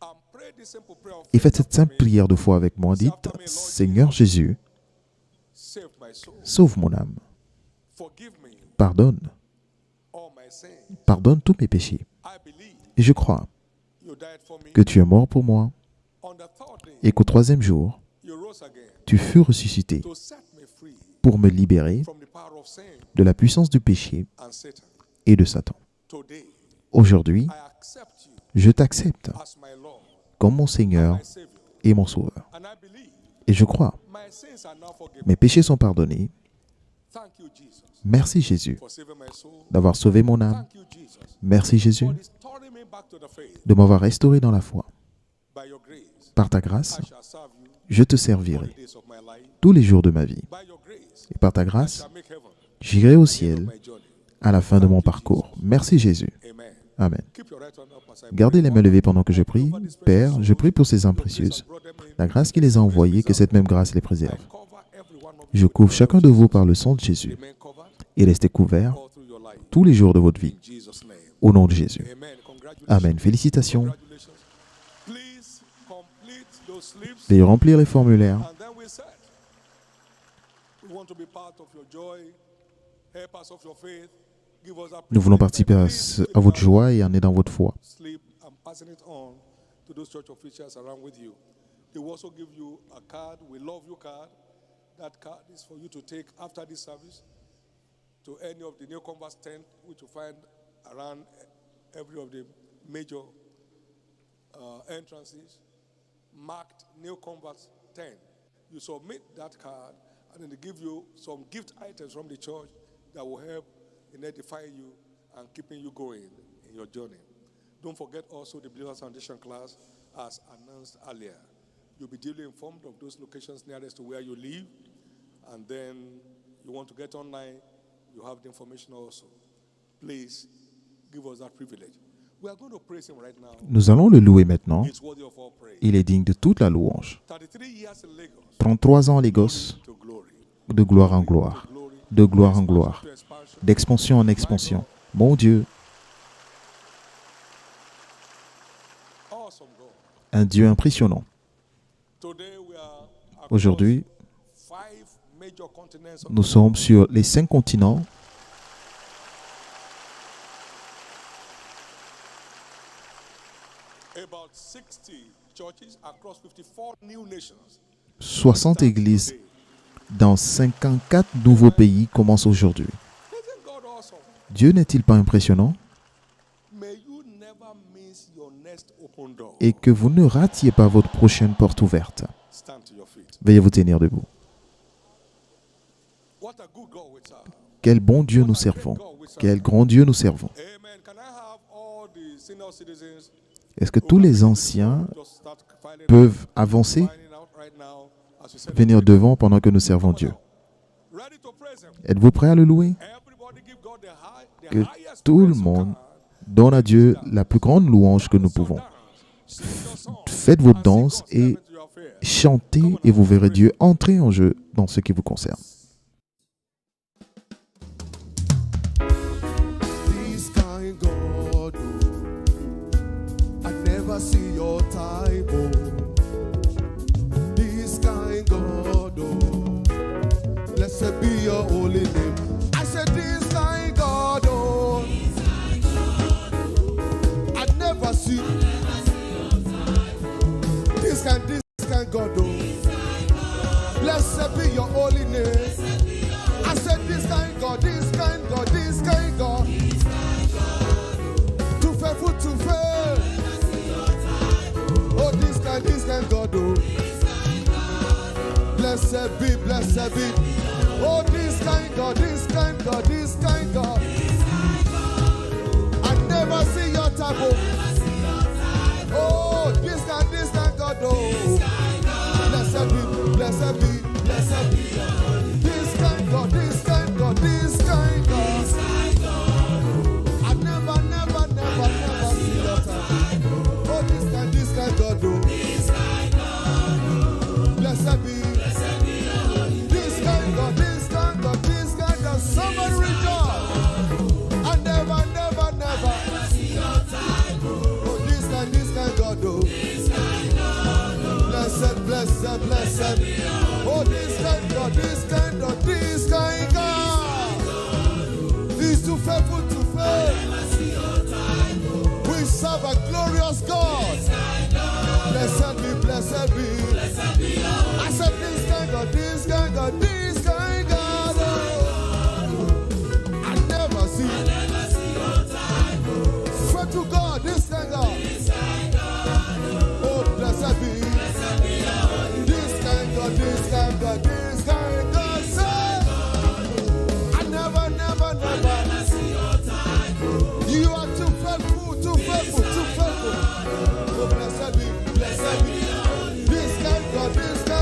and pray this simple prayer of Et faith faites cette after simple me. prière de foi avec moi. Dites, Seigneur Jésus, Save my soul. sauve mon âme. Forgive me Pardonne. all my sins. Pardonne tous mes péchés. I believe Et je crois you died for me. que tu es mort pour moi On the third day, et qu'au troisième jour, you rose again tu fus ressuscité to set me free pour me libérer from the power of sin de la puissance du péché and Satan. et de Satan. Today, Aujourd'hui, I accept you je t'accepte as my Lord, comme mon Seigneur my Savior, et mon Sauveur. and I believe Et je crois, my sins are now forgiven. mes péchés sont pardonnés. Thank you, Jesus, Merci Jésus for saving my soul. d'avoir sauvé mon âme. Thank you, Jesus, Merci Jésus for restoring me back to the faith. de m'avoir restauré dans la foi. By your grace, Par ta grâce, I shall serve you je te all the servirai days of my life. tous les jours de ma vie. By your grace, Et par ta I grâce, shall make heaven j'irai au the end of ciel my journey. à la fin de mon parcours. Merci Jésus. Amen. Amen. Keep your right hand up as I Gardez pray. les mains levées pendant que je prie. Père, je prie pour ces âmes précieuses. La grâce qui les a envoyées, que cette même grâce les préserve. Cover every one of Je you couvre chacun de vous par le sang de Jésus remain covered et restez couverts all through your life. tous les jours de votre vie. In Jesus' name. Au nom de Jésus. Amen. Congratulations. Amen. Félicitations. Congratulations. Please complete those slips Veuillez remplir les formulaires. and then we said we want to be part of your joy, help us of your faith, give us a Nous voulons participer Please à votre joie et en est dans votre foi. slip and passing it on to those church officials around with you. They will also give you a card, we love you card. That card is for you to take after this service to any of the new converts tent which you find around every of the major entrances marked new converts 10. You submit that card and then they give you some gift items from the church that will help in edifying you and keeping you going in your journey. Don't forget also the Believers Foundation class as announced earlier. You'll be duly informed of those locations nearest to where you live, and then you want to get online, you have the information also. Please give us that privilege. We are going to praise him right now. Nous allons le louer maintenant. It's worthy of all praise. Il est digne de toute la louange. 33 years in Lagos, 33 ans à Lagos, to glory, de gloire en gloire, glory, de gloire en gloire, to expansion. d'expansion en expansion. Mon Dieu, Awesome God. un Dieu impressionnant. Today we are across Aujourd'hui, 5 major continents of nous the sommes sur les 5 continents. about 60 churches across 54 new nations. 60 églises dans 54 nouveaux pays commencent aujourd'hui. Isn't God awesome? Dieu n'est-il pas impressionnant? May you never miss your next open door. et que vous ne ratiez pas votre prochaine porte ouverte. Stand to your feet. Veuillez vous tenir debout. What a good God we serve. Quel bon Dieu nous servons. Quel grand Dieu nous servons. Amen. Can I have all the senior citizens Est-ce que tous les anciens just start filing peuvent avancer, out right now as we celebrate? venir devant pendant que nous servons Dieu? Ready to praise him. Êtes-vous prêts à le louer? Everybody give God the Que highest tout le praise you monde can. donne à Dieu la plus grande louange que nous pouvons. Sing your song. Faites votre And see danse God step et into your affairs. chantez et vous verrez Dieu entrer en jeu dans ce qui vous concerne. This kind God, I never see your type. Oh. This kind God, oh. Blessed be your holy name. I said this kind God, oh. I never see. This kind God, oh. Blessed be your holy name. I said this kind God, this kind God, this kind God. Too faithful to fail. Oh, this kind God, oh. Blessed be, blessed be. Oh, this kind God, this kind God, this kind God. I never see your type, oh. Oh, this kind God, oh. Blessed be, blessed be, blessed be. This kind God, this kind God, this kind God. I never, never, never, never see your type. Oh, this kind God, oh. Blessed be. This kind God, this kind God, this kind God. Somebody rejoice. I never, never, never. Oh, this kind God, oh. Blessed, blessed, blessed. Oh, this kind God, this kind God, this kind God. He's too faithful to fail. We serve a glorious God. Blessed be, blessed be. I said this kind God, this kind God, this kind God. Oh. I never see. Swear to God, this kind God. Oh, blessed be. This kind God, this kind God, this kind God. Say, I never, never, never. You are too faithful, too faithful, too faithful. Oh, blessed be, blessed be. This kind God, this kind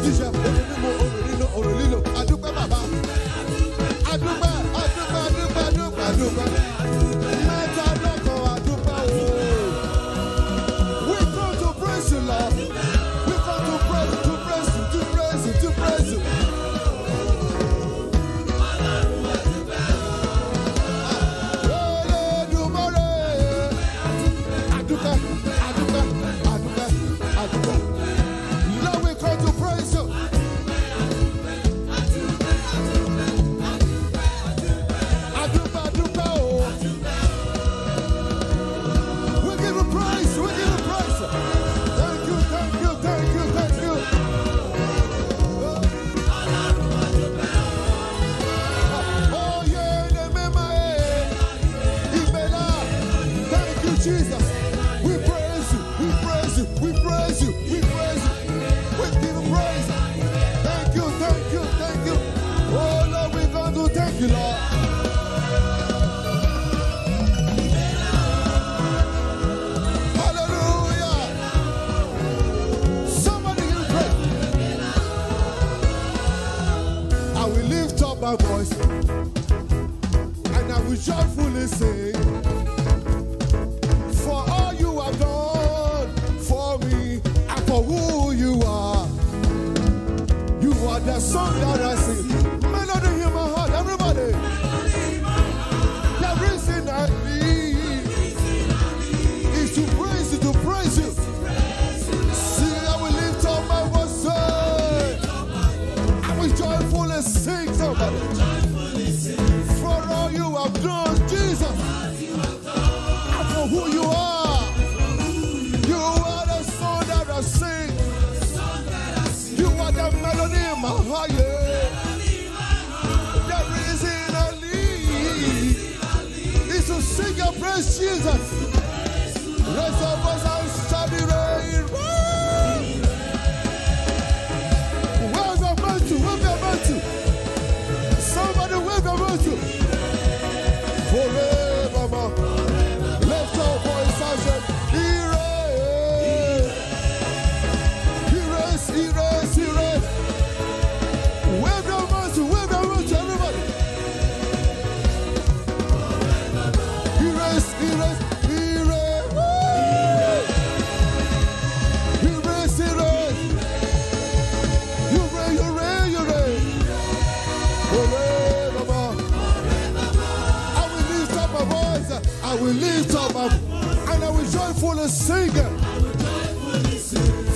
jíjẹ onímọ̀ onínú òròlílò adúpẹ́ bàbá adúpẹ́ adúpẹ́ adúpẹ́ adúpẹ́ mẹ́ta lọ́kọ̀ adúpẹ́ o. We come to praise you, Lord. We come to praise you, to praise you, to praise you, to praise you. Lord, we come to praise you. Adupa, adupa, oh. We give you praise, we give you praise. Thank you, thank you, thank you, thank you. Oh yeah, the mema, Ibela. Thank you, Jesus. We praise you, we praise you, we praise you, we praise you. We give you praise. Thank you, thank you, thank you. Oh Lord, we're going to thank you, Lord. Hallelujah. Somebody give me praise. I will lift up my voice and I will joyfully sing. For all you have done for me and for who you are. You are the song that I sing. Melody in my heart, everybody. The reason I live is to praise you, to praise you. See, I will lift up my voice. I will joyfully sing somebody. For all you have done, Jesus. And for who you are. You are the song that I sing. You are the melody in my heart. Yeah. The reason I live is to sing your praise, Jesus. Rest of us and shall be rain. Wave your mantle, wave your mantle. Somebody wave your mantle. Forevermore. Lift your voice and shout, erase, erase, erase, erase. Wave your mantle, everybody. Erase, erase, erase. Erase, erase. You rain, you rain, you rain. Forevermore. I will lift up my voice. I will lift up my voice. And I will joyfully sing.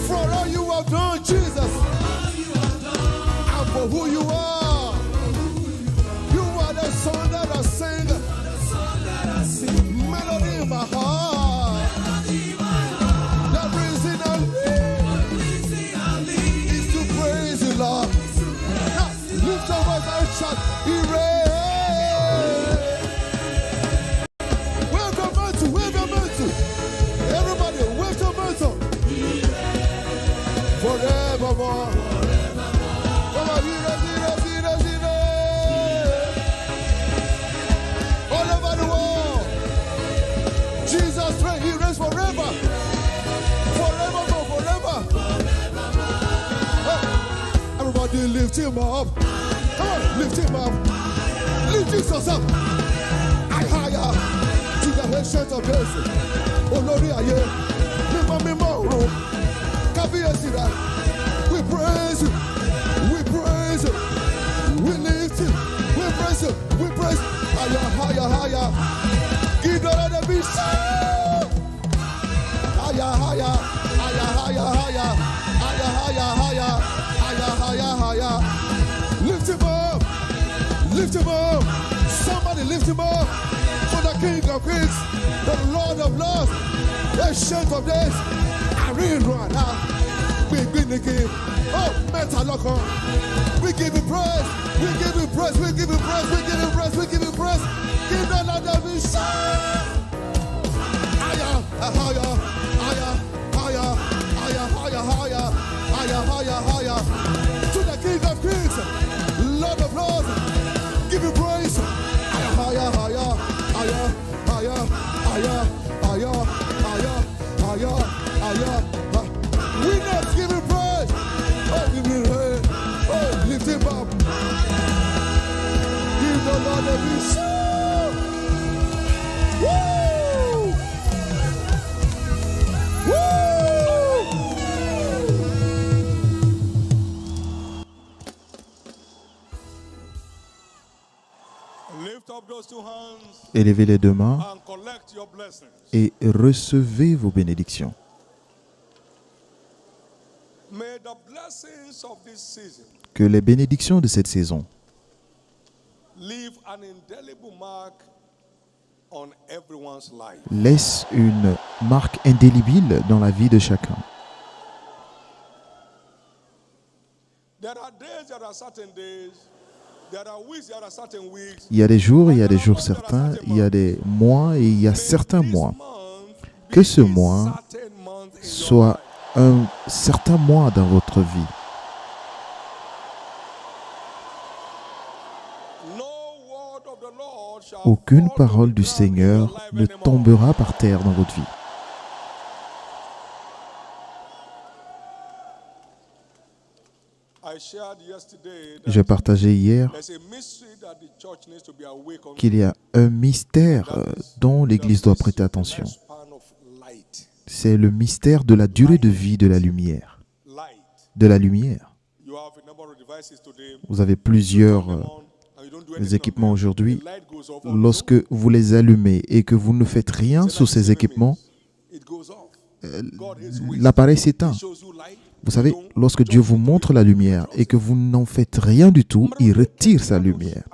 For all you have done, Jesus. And for who you are. You are the song that I sing. Melody in my heart. The reason I live is to praise you, Lord. Now, lift up voice and shout, erase. Wave your mantle, wave your mantle. Everybody, wave your mantle. Forevermore. Come on, erase, erase, erase, erase. All over the world. Jesus reign, he reigns forever. Forevermore, forever. Everybody lift him up. Come on, lift him up. Lift Jesus up. I higher to the ancient of days. Olórí ayé, mímọ́ mímọ́ ọ̀run. Kábíyèsí rẹ̀. We praise you. We praise you. We lift you. We praise you. We praise. Higher, higher, higher. Give the other beat. Higher, higher, higher, higher, higher, higher, higher, higher, higher, higher, higher. Lift him up. Lift him up. Somebody lift him up. For the King of Kings, the Lord of Lords, the Ancient of Days. I read right now. We give the King. Oh, Metalocon. We give you praise. We give you praise. We give you praise. We give you praise. We give you praise. Give the Lord of the shout. Higher, higher, higher, higher, higher, higher, higher, higher, higher, higher. To the King of Kings, Lord of Lords. Give you praise. Higher, higher, higher, higher, higher, higher, higher, higher, higher, higher. We not give you praise. Oh, give you praise. télévise. Woo! Woo! Lift up those two hands Élevez les deux mains and collect your blessings. et recevez vos bénédictions. May the blessings of this season Que les bénédictions de cette saison leave an indelible mark on everyone's life. laissent une marque indélébile dans la vie de chacun. There are days, there are certain days, there are weeks, there are certain weeks. Il y a des jours, il y a des jours certains, il y a des mois et il y a certains mois. Que ce mois soit un certain mois dans votre vie. Aucune parole du Seigneur ne tombera par terre dans votre vie. J'ai partagé hier qu'il y a un mystère dont l'Église doit prêter attention. C'est le mystère de la durée de vie de la lumière. De la lumière. Vous avez plusieurs équipements aujourd'hui. Lorsque vous les allumez et que vous ne faites rien sur ces équipements, l'appareil s'éteint. Vous savez, lorsque Dieu vous montre la lumière et que vous n'en faites rien du tout, il retire sa lumière.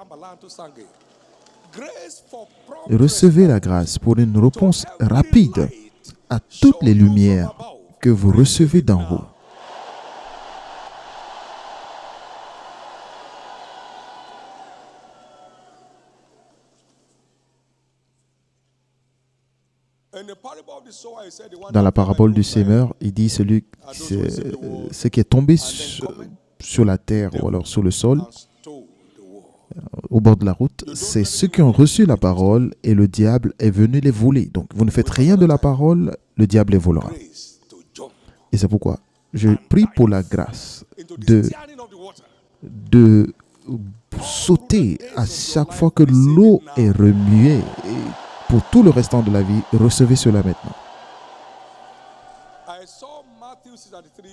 Recevez la grâce pour une réponse rapide à toutes les lumières que vous recevez d'en haut. Dans la parabole du semeur, il dit ce qui est tombé sur la terre ou alors sur le sol, au bord de la route, c'est ceux qui ont reçu la parole et le diable est venu les voler. Donc, vous ne faites rien de la parole, le diable les volera. Et c'est pourquoi je prie pour la grâce de sauter à chaque fois que l'eau est remuée. Et pour tout le restant de la vie, recevez cela maintenant.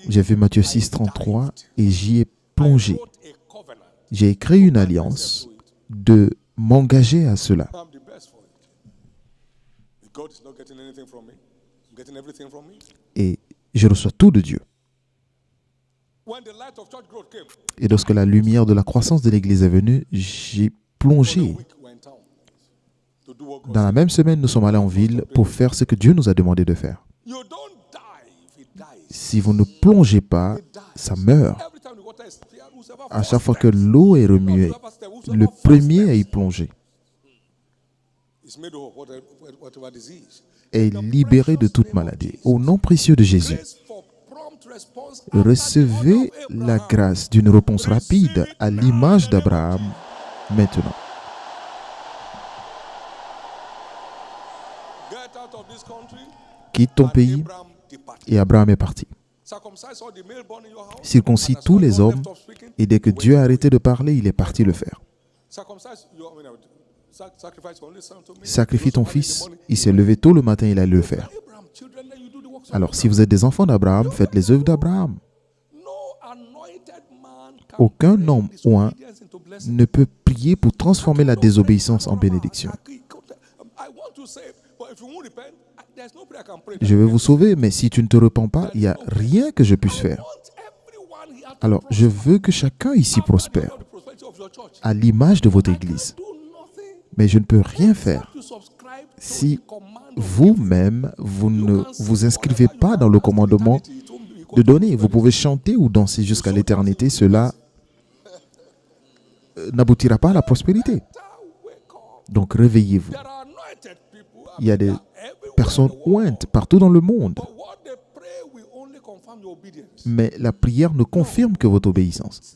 J'ai vu Matthieu 6, 33 et j'y ai plongé. J'ai écrit une alliance de m'engager à cela. Et je reçois tout de Dieu. Et lorsque la lumière de la croissance de l'Église est venue, j'ai plongé. Dans la même semaine, nous sommes allés en ville pour faire ce que Dieu nous a demandé de faire. Si vous ne plongez pas, ça meurt. À chaque fois que l'eau est remuée, le premier à y plonger est libéré de toute maladie. Au nom précieux de Jésus, recevez la grâce d'une réponse rapide à l'image d'Abraham maintenant. Quitte ton pays, et Abraham est parti. Circoncis tous les hommes, et dès que Dieu a arrêté de parler, il est parti le faire. Sacrifie ton fils. Il s'est levé tôt le matin, il allait le faire. Alors, si vous êtes des enfants d'Abraham, faites les œuvres d'Abraham. Aucun homme ou un ne peut prier pour transformer la désobéissance en bénédiction. Je vais vous sauver, mais si tu ne te repens pas, il n'y a rien que je puisse faire. Alors, je veux que chacun ici prospère à l'image de votre Église. Mais je ne peux rien faire si vous-même, vous ne vous inscrivez pas dans le commandement de donner. Vous pouvez chanter ou danser jusqu'à l'éternité, cela n'aboutira pas à la prospérité. Donc, réveillez-vous. Il y a des personnes ointes partout dans le monde. Mais la prière ne confirme que votre obéissance.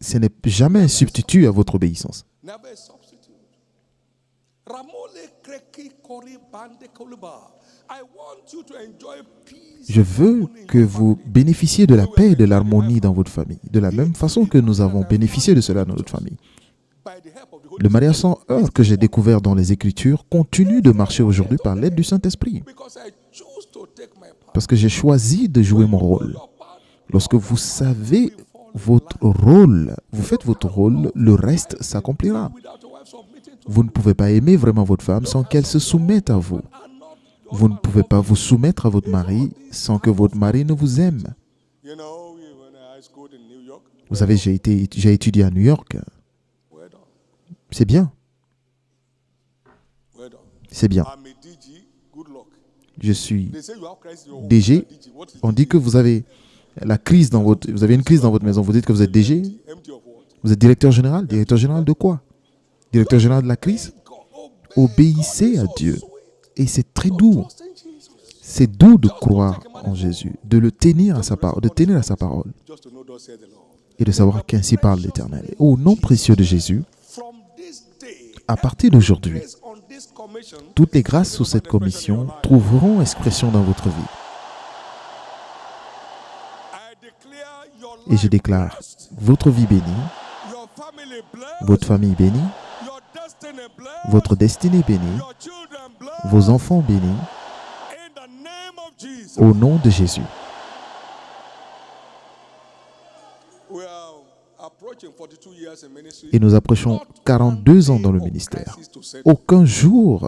Ce n'est jamais un substitut à votre obéissance. Ramole kreki kori bande koluba. I want you to enjoy peace. Je veux que vous bénéficiez de la paix et de l'harmonie dans votre famille, de la même façon que nous avons bénéficié de cela dans notre famille. By the help of the Holy Le mariage sans heurts que j'ai découvert dans les Écritures continue de marcher aujourd'hui par l'aide du Saint-Esprit, because I choose to take my part. parce que j'ai choisi de jouer mon rôle. Your part, Lorsque vous savez votre rôle, vous faites votre rôle, le reste s'accomplira. without your wife submitting to Vous ne pouvez pas aimer vraiment votre femme sans qu'elle se soumette à vous. are not. Vous ne pouvez pas vous soumettre à votre mari sans que votre mari ne vous aime. You know, when I schooled in New York, Vous savez, j'ai étudié à New York. well done, C'est bien, well done. c'est bien. I'm a DG, good luck. Je suis They say you have crisis in your home. DG. DG, what is On dit que vous avez vous avez une crise dans votre maison. Vous dites que vous êtes DG. empty of what? Vous êtes directeur général. Directeur général de quoi? Directeur général de la crise. God, obey Obéissez à Dieu. Et c'est très doux. trust in Jesus. C'est doux de croire en Jésus, de le tenir à sa parole, de tenir à sa parole Just to know thus saith the Lord. et de savoir qu'ainsi parle l'Éternel. Au nom précieux de Jésus, From this day, à partir d'aujourd'hui, based on this commission, toutes les grâces sous cette commission trouveront expression dans votre vie. I declare your Et je life déclare blessed, votre vie bénie, your family blessed, votre famille bénie, your destiny blessed, votre destinée bénie, your children blessed, vos enfants bénis, in the name of Jesus. au nom de Jésus. We are approaching 42 years in ministry. Et nous approchons 42 ans dans le ministère. Aucun jour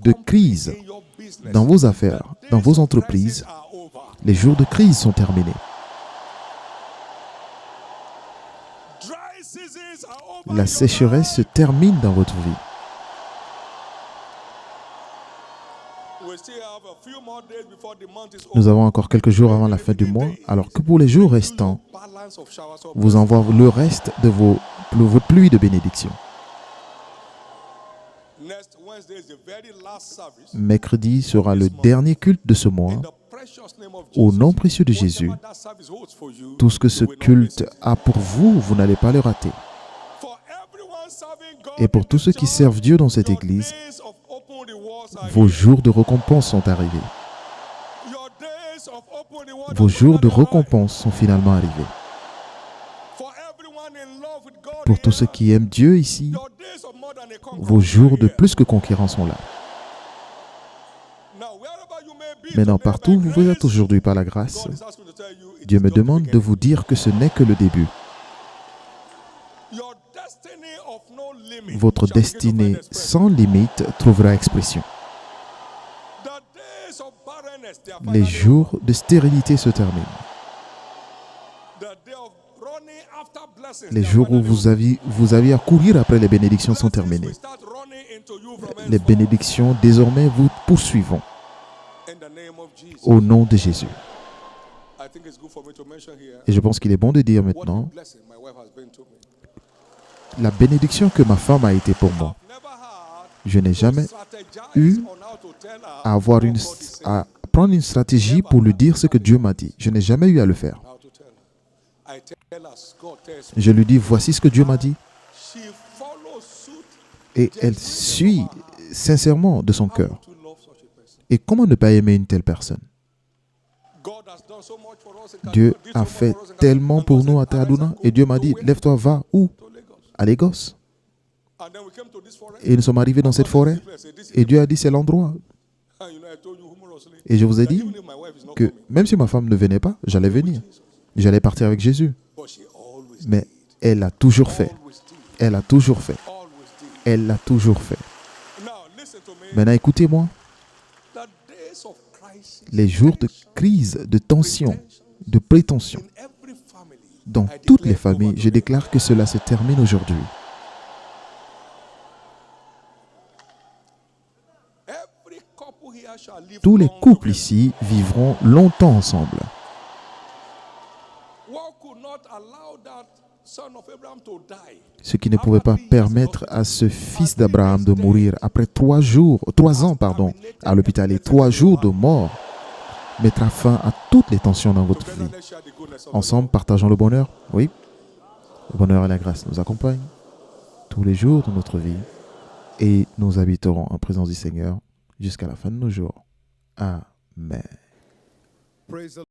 de crise In your business, dans vos affaires, dans vos crises entreprises. are over. Les jours de crise sont terminés. Dry seasons are over. La sécheresse se termine dans votre vie. We still have a few more days before the month is Nous over. avons encore quelques jours avant la fin du mois, alors que pour les jours restants, Balance of showers of vous envoie le reste de votre pluie de bénédiction. Next Wednesday is the very last service. Mercredi sera le dernier culte de ce mois. In the precious name of Au Jesus. nom précieux de Jésus, Whatever that service holds for you, tout ce que ce you will not miss culte it. a pour vous, vous n'allez pas le rater. For everyone serving God Et pour in tous this ceux qui church, servent Dieu dans cette your église, days of open rewards are vos here. jours de récompense sont arrivés. Your days of open rewards Vos are jours de finally arrived. récompense sont finalement arrivés. For everyone in love with God Pour tous ceux here, qui aiment Dieu ici, your days of more than a conqueror vos jours de are here. plus que conquérants sont là. Now, wherever you may be Maintenant, today, partout by où vous êtes grace, aujourd'hui par la grâce, God is asking to tell you, it Dieu is me not the demande de beginning. vous dire que ce n'est que le début. Your destiny of no limit Votre shall begin to destinée find expression. sans limite trouvera expression. The days of barrenness, they are Les finally jours de stérilité se terminent. over. The day of running after blessings, Les they are jours où finally vous aviez à courir après les bénédictions sont over. terminés. Blessings will start running into you from Les henceforth. bénédictions désormais vous poursuivront. In the name of Jesus. Au nom de Jésus. I think it's good for me to mention here Et je pense qu'il est bon de dire what a maintenant blessing my wife has been to me. la bénédiction que ma femme a été pour moi. I've never had Je n'ai to jamais strategize eu on how to tell her à avoir what une, God is saying. à prendre une stratégie pour lui dire ce que Dieu m'a dit. Je n'ai jamais eu à le faire. How to tell her. I tell her, God tells me. Je lui dis, voici ce que Dieu m'a dit. She follows suit. Et elle suit sincèrement de son How cœur. to love such a person. Et comment ne pas aimer une telle personne? God has done so much for us in Kaduna, Dieu did so a much fait for us in Kaduna, tellement and pour God nous said, à Taduna. "Arise and Et Dieu m'a go dit, where? lève-toi, va où? To Lagos." À Lagos. And then we came to this forest. Et nous sommes arrivés dans cette forêt. I said, "This is Et Dieu a dit, c'est l'endroit. And you know, I told you humorously Et je vous ai that dit even if my wife is not que coming, même si ma femme ne venait pas, j'allais venir. J'allais partir avec Jésus. but she always Mais did. elle a toujours fait. Always did. Elle a toujours fait. Always did. Elle l'a toujours fait. Now listen to me. Maintenant, écoutez-moi. The days of crisis Les jours de crise, de tension, de prétention, in every family, dans I toutes les declare familles, over je today. déclare que cela se termine aujourd'hui. Every couple here shall live Tous les long couples together. ici vivront longtemps ensemble. What could not allow that son of Abraham to die? Ce qui ne pouvait pas permettre à ce fils d'Abraham de mourir après 3 ans, à l'hôpital et 3 jours de mort mettra fin à toutes les tensions dans votre Together, vie. let's share the goodness of Ensemble, partageons le bonheur. Oui. Le bonheur et la grâce nous accompagnent tous les jours de notre vie. et nous habiterons en présence du Seigneur jusqu'à la fin de nos jours. Amen. Praise the